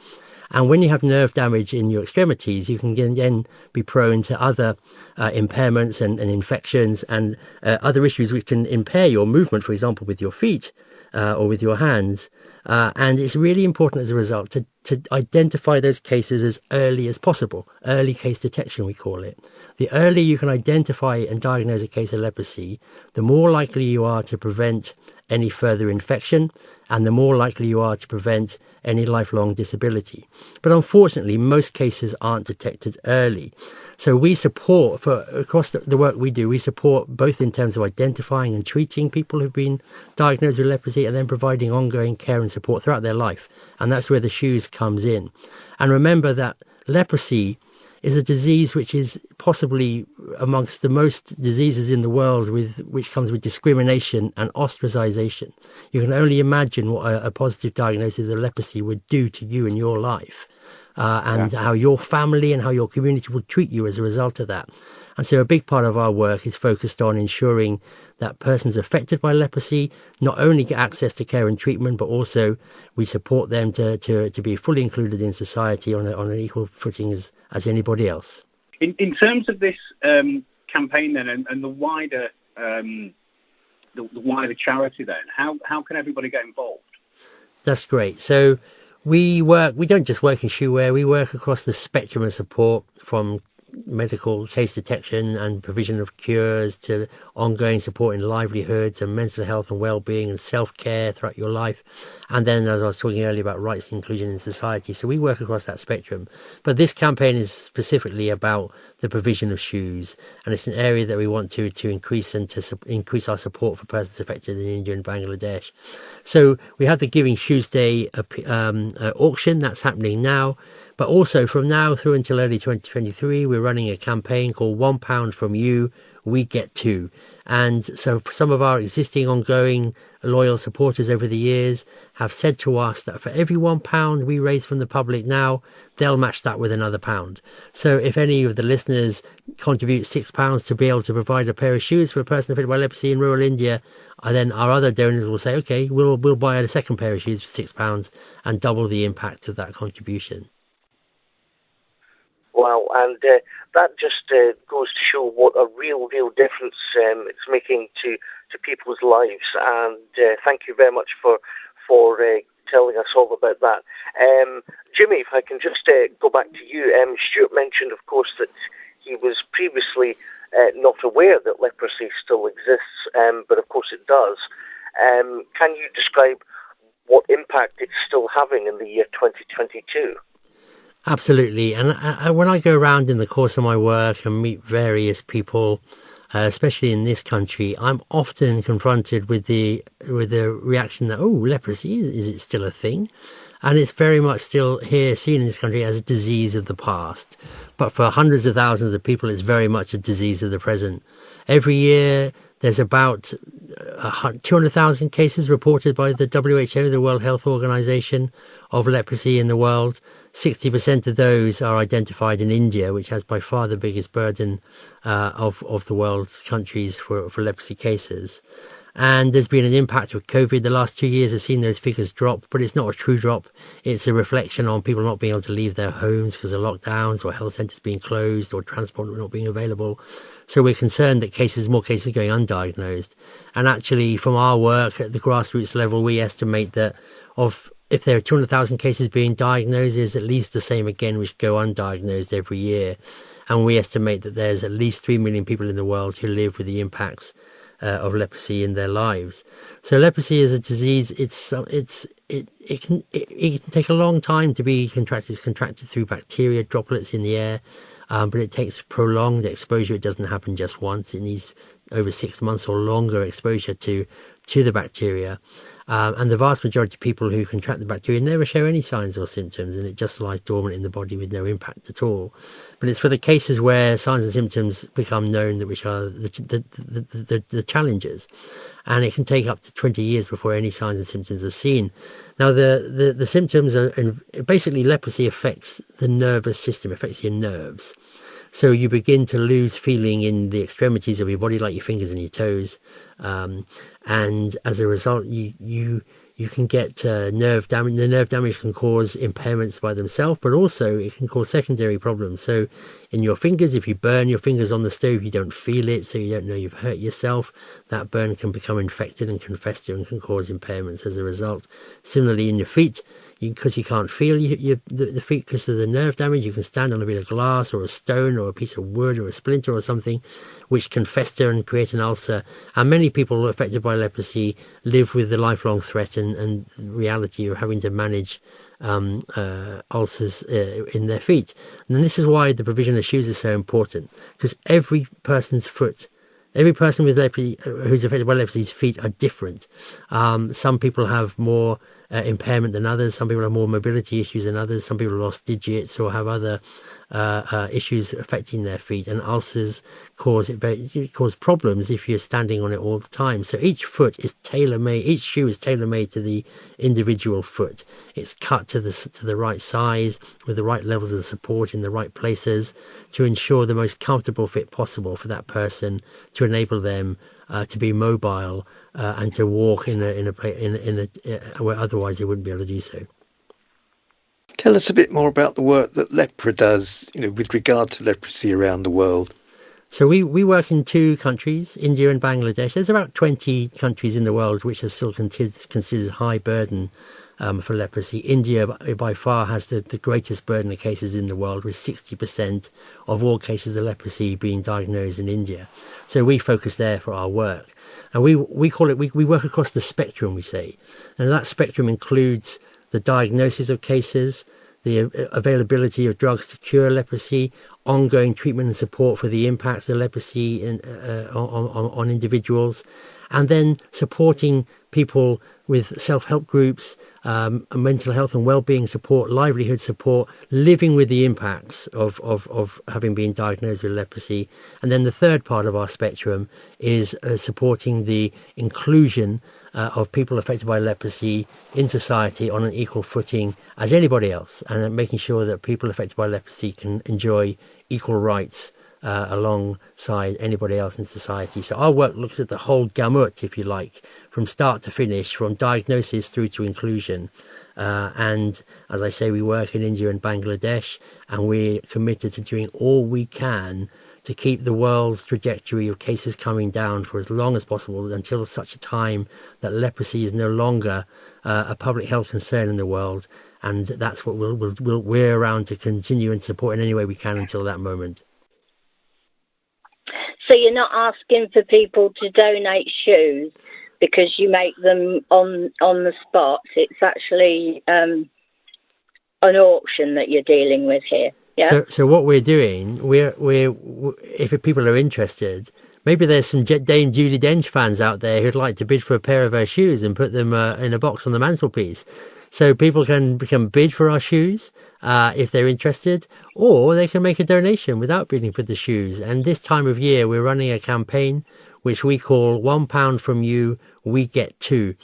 And when you have nerve damage in your extremities, you can then be prone to other impairments and infections and other issues which can impair your movement, for example, with your feet or with your hands. And it's really important as a result to identify those cases as early as possible. Early case detection, we call it. The earlier you can identify and diagnose a case of leprosy, the more likely you are to prevent any further infection, and the more likely you are to prevent any lifelong disability. But unfortunately, most cases aren't detected early. So we support, across the work we do, we support both in terms of identifying and treating people who've been diagnosed with leprosy, and then providing ongoing care and support throughout their life. And that's where the shoes comes in. And remember that leprosy is a disease which is possibly amongst the most diseases in the world which comes with discrimination and ostracization. You can only imagine what a positive diagnosis of leprosy would do to you in your life, and how your family and how your community will treat you as a result of that. And so a big part of our work is focused on ensuring that persons affected by leprosy not only get access to care and treatment, but also we support them to be fully included in society on an equal footing as anybody else. In terms of this campaign then and the wider the wider charity then? How can everybody get involved? That's great. So we don't just work in shoe wear, we work across the spectrum of support, from medical case detection and provision of cures to ongoing support in livelihoods and mental health and well-being and self-care throughout your life. And then, as I was talking earlier, about rights and inclusion in society. So we work across that spectrum. But this campaign is specifically about the provision of shoes, and it's an area that we want to increase and to increase our support for persons affected in India and Bangladesh. So we have the Giving Shoesday auction that's happening now. But also from now through until early 2023, we're running a campaign called £1 from you, we get two. And so for some of our existing ongoing loyal supporters over the years have said to us that for every £1 we raise from the public now, they'll match that with another pound. So if any of the listeners contribute £6 to be able to provide a pair of shoes for a person affected by leprosy in rural India, then our other donors will say, okay, we'll buy a second pair of shoes for £6 and double the impact of that contribution. Wow, and that just goes to show what a real difference it's making to people's lives. And thank you very much for telling us all about that. Jimmy, if I can just go back to you. Stuart mentioned, of course, that he was previously not aware that leprosy still exists, but of course it does. Can you describe what impact it's still having in the year 2022? Absolutely. And when I go around in the course of my work and meet various people, especially in this country, I'm often confronted with the reaction that, leprosy, is it still a thing? And it's very much still here seen in this country as a disease of the past. But for hundreds of thousands of people, it's very much a disease of the present. Every year, there's about 200,000 cases reported by the WHO, the World Health Organization, of leprosy in the world. 60% of those are identified in India, which has by far the biggest burden of the world's countries for leprosy cases. And there's been an impact with COVID. The last 2 years have seen those figures drop, but it's not a true drop. It's a reflection on people not being able to leave their homes because of lockdowns, or health centres being closed, or transport not being available. So we're concerned that more cases are going undiagnosed. And actually, from our work at the grassroots level, we estimate that if there are 200,000 cases being diagnosed, there's at least the same again which go undiagnosed every year. And we estimate that there's at least 3 million people in the world who live with the impacts of leprosy in their lives. So leprosy is a disease. It can take a long time to be contracted. It's contracted through bacteria droplets in the air, but it takes prolonged exposure. It doesn't happen just once. It needs over 6 months or longer exposure to the bacteria. And the vast majority of people who contract the bacteria never show any signs or symptoms, and it just lies dormant in the body with no impact at all. But it's for the cases where signs and symptoms become known which are the challenges. And it can take up to 20 years before any signs and symptoms are seen. Now, the symptoms are, basically leprosy affects the nervous system, affects your nerves. So you begin to lose feeling in the extremities of your body, like your fingers and your toes. And as a result, you can get nerve damage. The nerve damage can cause impairments by themselves, but also it can cause secondary problems. So in your fingers, if you burn your fingers on the stove, you don't feel it, so you don't know you've hurt yourself. That burn can become infected and can fester and can cause impairments as a result. Similarly, in your feet, because you can't feel the feet because of the nerve damage, you can stand on a bit of glass or a stone or a piece of wood or a splinter or something, which can fester and create an ulcer. And many people affected by leprosy live with the lifelong threat and reality of having to manage ulcers in their feet. And this is why the provision of shoes is so important, because every person with leprosy who's affected by leprosy's feet are different. Some people have more impairment than others. Some people have more mobility issues than others. Some people lost digits or have other issues affecting their feet. And ulcers cause problems if you're standing on it all the time. So each shoe is tailor-made to the individual foot. It's cut to the right size with the right levels of support in the right places to ensure the most comfortable fit possible for that person, to enable them to be mobile and to walk in a where otherwise they wouldn't be able to do so. Tell us a bit more about the work that Lepra does, with regard to leprosy around the world. So we work in 2 countries, India and Bangladesh. There's about 20 countries in the world which are still considered high burden for leprosy. India by far has the greatest burden of cases in the world, with 60% of all cases of leprosy being diagnosed in India. So we focus there for our work. And we call it, we work across the spectrum, we say. And that spectrum includes the diagnosis of cases, the availability of drugs to cure leprosy, ongoing treatment and support for the impacts of leprosy on individuals, and then supporting people with self-help groups, mental health and well-being support, livelihood support, living with the impacts of having been diagnosed with leprosy. And then the third part of our spectrum is supporting the inclusion of people affected by leprosy in society on an equal footing as anybody else, and making sure that people affected by leprosy can enjoy equal rights alongside anybody else in society. So our work looks at the whole gamut, if you like, from start to finish, from diagnosis through to inclusion. And as I say, we work in India and Bangladesh, and we're committed to doing all we can to keep the world's trajectory of cases coming down for as long as possible, until such a time that leprosy is no longer a public health concern in the world. And that's what we're around to continue and support in any way we can until that moment. So you're not asking for people to donate shoes because you make them on the spot. It's actually an auction that you're dealing with here. Yeah. So what we're doing, we're if people are interested, maybe there's some Dame Judi Dench fans out there who'd like to bid for a pair of her shoes and put them in a box on the mantelpiece. So people can bid for our shoes if they're interested, or they can make a donation without bidding for the shoes. And this time of year, we're running a campaign which we call £1 from you, we get 2.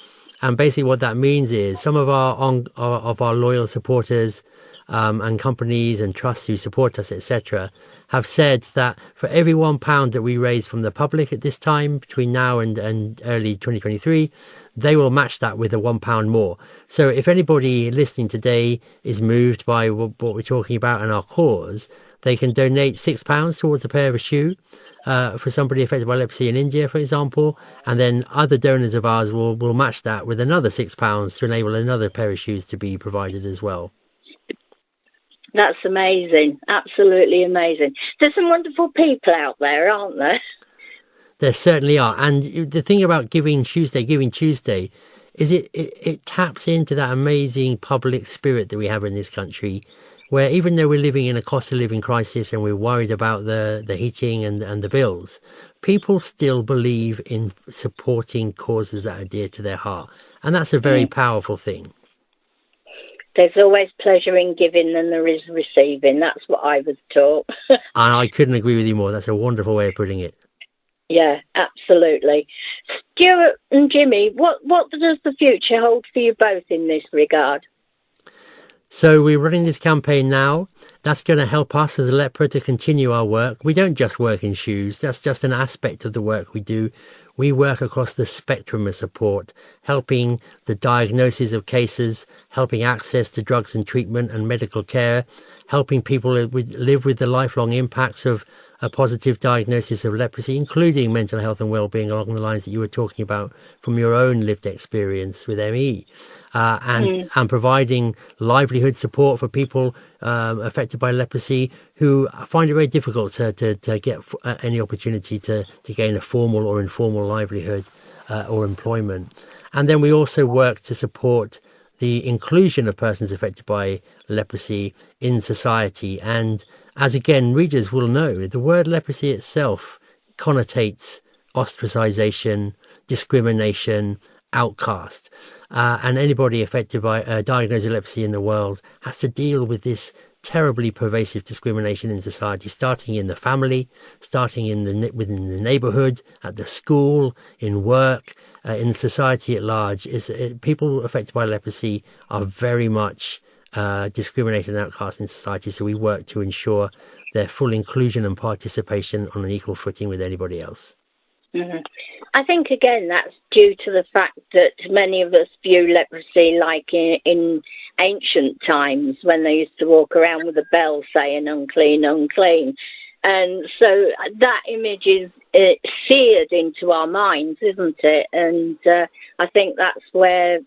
And basically what that means is some of our loyal supporters and companies and trusts who support us, etc., have said that for every £1 that we raise from the public at this time, between now and early 2023, they will match that with a £1 more. So if anybody listening today is moved by what we're talking about and our cause, they can donate £6 towards a pair of a shoe for somebody affected by leprosy in India, for example, and then other donors of ours will match that with another £6 to enable another pair of shoes to be provided as well. That's amazing. Absolutely amazing. There's some wonderful people out there, aren't there? There certainly are. And the thing about Giving Tuesday, is it taps into that amazing public spirit that we have in this country, where even though we're living in a cost of living crisis and we're worried about the heating and the bills, people still believe in supporting causes that are dear to their heart. And that's a very powerful thing. There's always pleasure in giving than there is receiving. That's what I was taught. And I couldn't agree with you more. That's a wonderful way of putting it. Yeah, absolutely. Stuart and Jimmy, what does the future hold for you both in this regard? So we're running this campaign now. That's going to help us as a Lepra to continue our work. We don't just work in shoes. That's just an aspect of the work we do. We work across the spectrum of support, helping the diagnosis of cases, helping access to drugs and treatment and medical care, helping people live with the lifelong impacts of a positive diagnosis of leprosy, including mental health and well-being along the lines that you were talking about from your own lived experience with ME, and providing livelihood support for people affected by leprosy who find it very difficult to get any opportunity to gain a formal or informal livelihood or employment. And then we also work to support the inclusion of persons affected by leprosy in society. And as again, readers will know, the word leprosy itself connotates ostracization, discrimination, outcast. And anybody affected by diagnosed with leprosy in the world has to deal with this terribly pervasive discrimination in society, starting in the family, starting within the neighborhood, at the school, in work, in society at large. People affected by leprosy are very much discriminated and outcast in society, so we work to ensure their full inclusion and participation on an equal footing with anybody else. Mm-hmm. I think, again, that's due to the fact that many of us view leprosy like in ancient times when they used to walk around with a bell saying unclean, unclean. And so that image is seared into our minds, isn't it? And I think that's where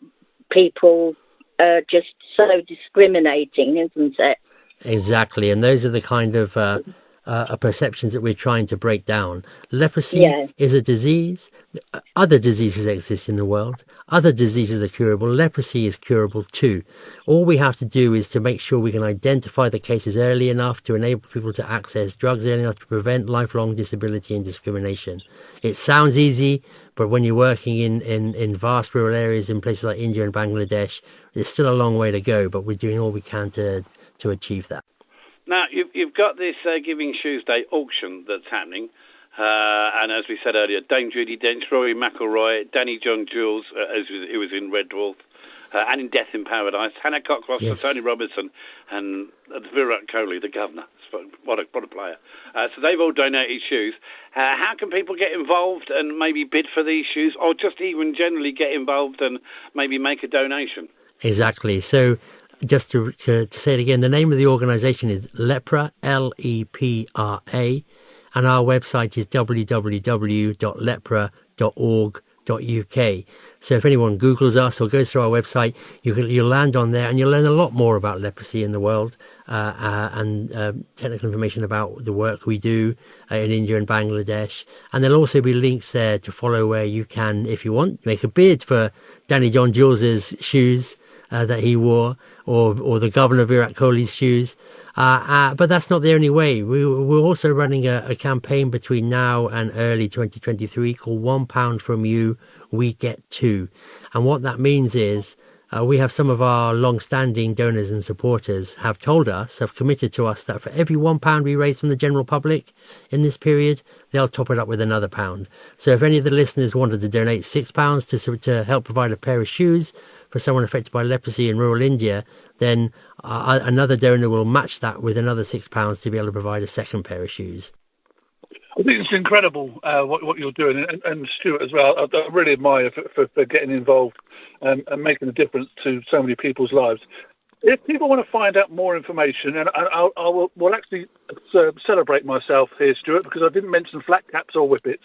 people are just so discriminating, isn't it? Exactly, and those are the kind of perceptions that we're trying to break down. Leprosy is a disease. Other diseases exist in the world. Other diseases are curable. Leprosy is curable too. All we have to do is to make sure we can identify the cases early enough to enable people to access drugs early enough to prevent lifelong disability and discrimination. It sounds easy, but when you're working in vast rural areas in places like India and Bangladesh, there's still a long way to go, but we're doing all we can to achieve that. Now, you've got this Giving Shoesday auction that's happening, and as we said earlier, Dame Judi Dench, Rory McIlroy, Danny John Jules, who was in Red Dwarf, and in Death in Paradise, Hannah Cockcroft, Tony Robinson, and Virat Kohli, the governor. What a player. So they've all donated shoes. How can people get involved and maybe bid for these shoes, or just even generally get involved and maybe make a donation? Exactly. So just to say it again, the name of the organisation is Lepra, Lepra, and our website is www.lepra.org.uk. So if anyone Googles us or goes through our website, you'll land on there and you'll learn a lot more about leprosy in the world and technical information about the work we do in India and Bangladesh. And there'll also be links there to follow where you can, if you want, make a bid for Danny John Jules's shoes that he wore, or the Governor Virat Kohli's shoes. But that's not the only way. We're also running a campaign between now and early 2023 called £1 from you, we get two. And what that means is we have some of our long-standing donors and supporters have committed to us that for every £1 we raise from the general public in this period, they'll top it up with another £1. So if any of the listeners wanted to donate £6 to help provide a pair of shoes for someone affected by leprosy in rural India, then another donor will match that with another £6 to be able to provide a second pair of shoes. I think it's incredible what you're doing, and Stuart as well. I really admire for getting involved and making a difference to so many people's lives. If people want to find out more information, and we'll actually celebrate myself here, Stuart, because I didn't mention flat caps or whippets.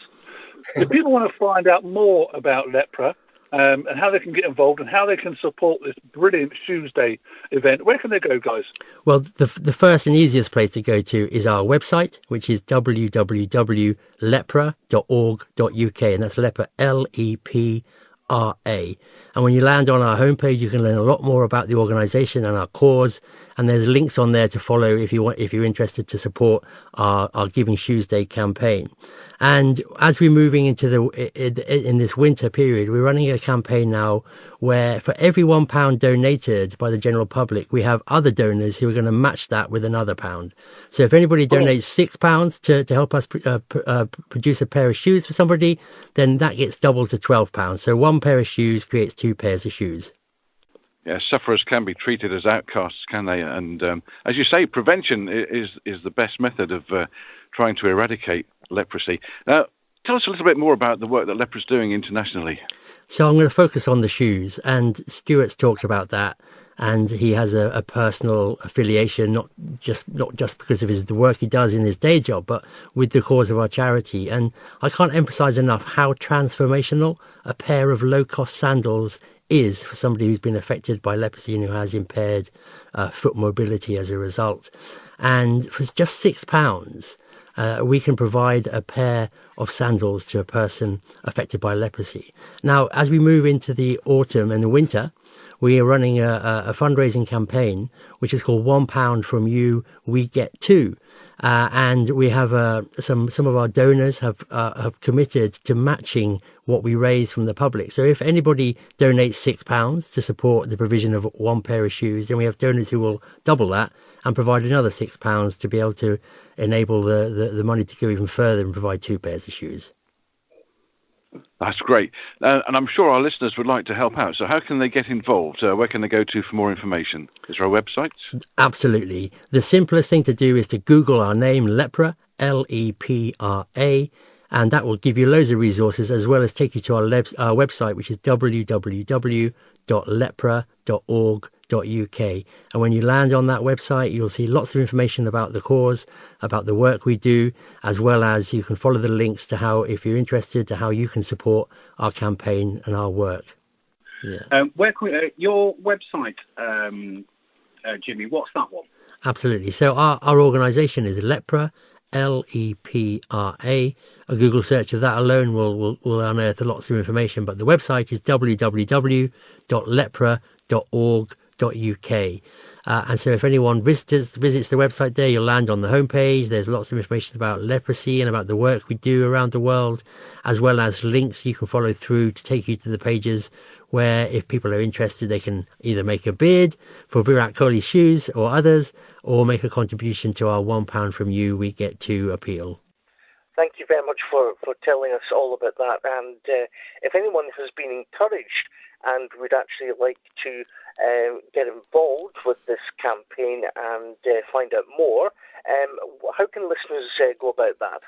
If people want to find out more about Lepra, and how they can get involved and how they can support this brilliant Shoesday event, where can they go, guys? Well, the first and easiest place to go to is our website, which is www.lepra.org.uk, and that's Lepra, Lepra. And when you land on our homepage, you can learn a lot more about the organisation and our cause. And there's links on there to follow if you're interested to support our Giving Shoesday campaign. And as we're moving into in this winter period, we're running a campaign now where for every £1 donated by the general public, we have other donors who are going to match that with another £1. So if anybody donates £6 to help us produce a pair of shoes for somebody, then that gets doubled to £12. So one pair of shoes creates two pairs of shoes. Yeah, sufferers can be treated as outcasts, can they? And as you say, prevention is the best method of trying to eradicate leprosy. Now, tell us a little bit more about the work that Lepra's doing internationally. So I'm going to focus on the shoes, and Stuart's talked about that, and he has a personal affiliation, not just because of the work he does in his day job, but with the cause of our charity. And I can't emphasize enough how transformational a pair of low-cost sandals is for somebody who's been affected by leprosy and who has impaired foot mobility as a result. And for just £6, we can provide a pair of sandals to a person affected by leprosy. Now, as we move into the autumn and the winter, we are running a fundraising campaign which is called £1 from you, we get two. And we have some of our donors have committed to matching what we raise from the public. So if anybody donates £6 to support the provision of one pair of shoes, then we have donors who will double that and provide another £6 to be able to enable the money to go even further and provide two pairs of shoes. That's great. And I'm sure our listeners would like to help out. So how can they get involved? Where can they go to for more information? Is there a website? Absolutely. The simplest thing to do is to Google our name, Lepra, Lepra, And that will give you loads of resources, as well as take you to our website, which is www.lepra.org.uk. And when you land on that website, you'll see lots of information about the cause, about the work we do, as well as you can follow the links to how, if you're interested, to how you can support our campaign and our work. Yeah. Where can your website, Jimmy? What's that one? Absolutely. So our organisation is Lepra, Lepra. A Google search of that alone will unearth lots of information. But the website is www.lepra.org.uk. And so if anyone visits the website there, you'll land on the homepage. There's lots of information about leprosy and about the work we do around the world, as well as links you can follow through to take you to the pages where, if people are interested, they can either make a bid for Virat Kohli's shoes or others, or make a contribution to our £1 from you, we get to appeal. Thank you very much for telling us all about that. And if anyone has been encouraged and would actually like to get involved with this campaign and find out more, how can listeners go about that?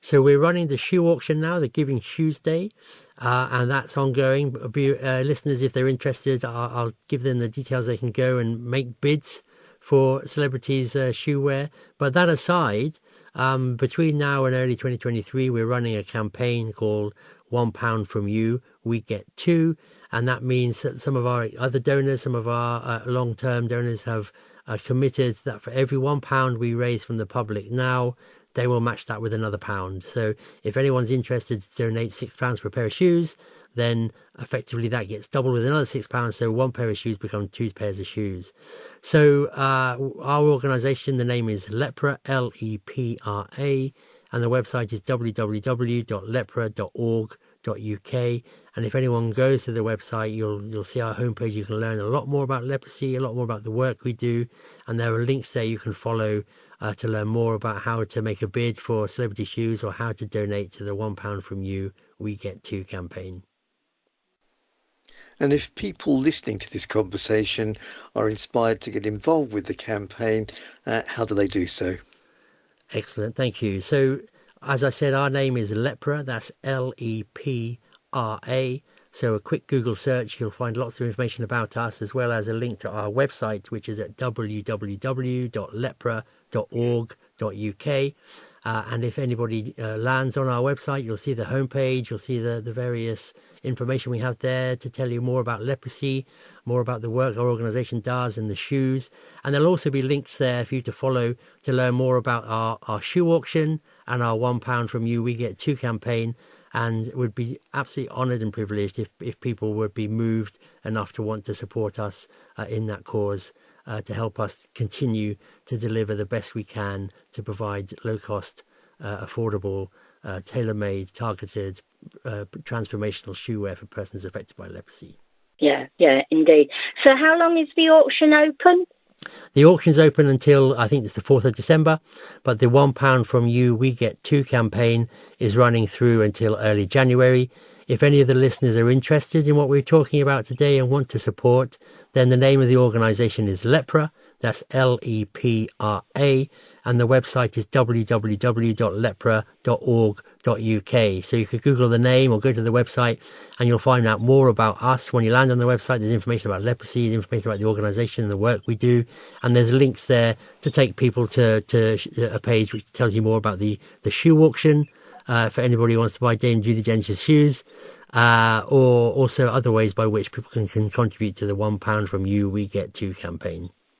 So we're running the shoe auction now, the Giving Shoesday, and that's ongoing. Listeners, if they're interested, I'll give them the details. They can go and make bids for celebrities' shoe wear. But that aside, between now and early 2023, we're running a campaign called £1 from you, we get two. And that means that some of our other donors, some of our long-term donors have committed that for every £1 we raise from the public now, they will match that with another £1. So if anyone's interested to donate £6 for a pair of shoes, then effectively that gets doubled with another £6. So one pair of shoes becomes two pairs of shoes. So our organisation, the name is Lepra, Lepra, and the website is www.lepra.org.uk. And if anyone goes to the website, you'll see our homepage. You can learn a lot more about leprosy, a lot more about the work we do. And there are links there you can follow to learn more about how to make a bid for celebrity shoes, or how to donate to the £1 from you, we get two campaign. And if people listening to this conversation are inspired to get involved with the campaign, how do they do so? Excellent, thank you. So, as I said, our name is Lepra, that's Lepra. So a quick Google search, you'll find lots of information about us, as well as a link to our website, which is at www.lepra.org.uk. And if anybody lands on our website, you'll see the homepage, you'll see the various information we have there to tell you more about leprosy, more about the work our organisation does, and the shoes. And there'll also be links there for you to follow to learn more about our shoe auction and our £1 from you, we get two campaign. And would be absolutely honoured and privileged if people would be moved enough to want to support us in that cause, to help us continue to deliver the best we can to provide low-cost, affordable, tailor-made, targeted, transformational shoe wear for persons affected by leprosy. Yeah, indeed. So how long is the auction open? The auction's open until, I think it's the 4th of December, but the £1 from you, we get two campaign is running through until early January. If any of the listeners are interested in what we're talking about today and want to support, then the name of the organisation is Lepra, that's Lepra, and the website is www.lepra.org.uk. So you could Google the name or go to the website and you'll find out more about us. When you land on the website, there's information about leprosy, there's information about the organisation and the work we do, and there's links there to take people to a page which tells you more about the shoe auction, for anybody who wants to buy Dame Judi Dench's shoes, or also other ways by which people can contribute to the £1 from you, we get two campaign.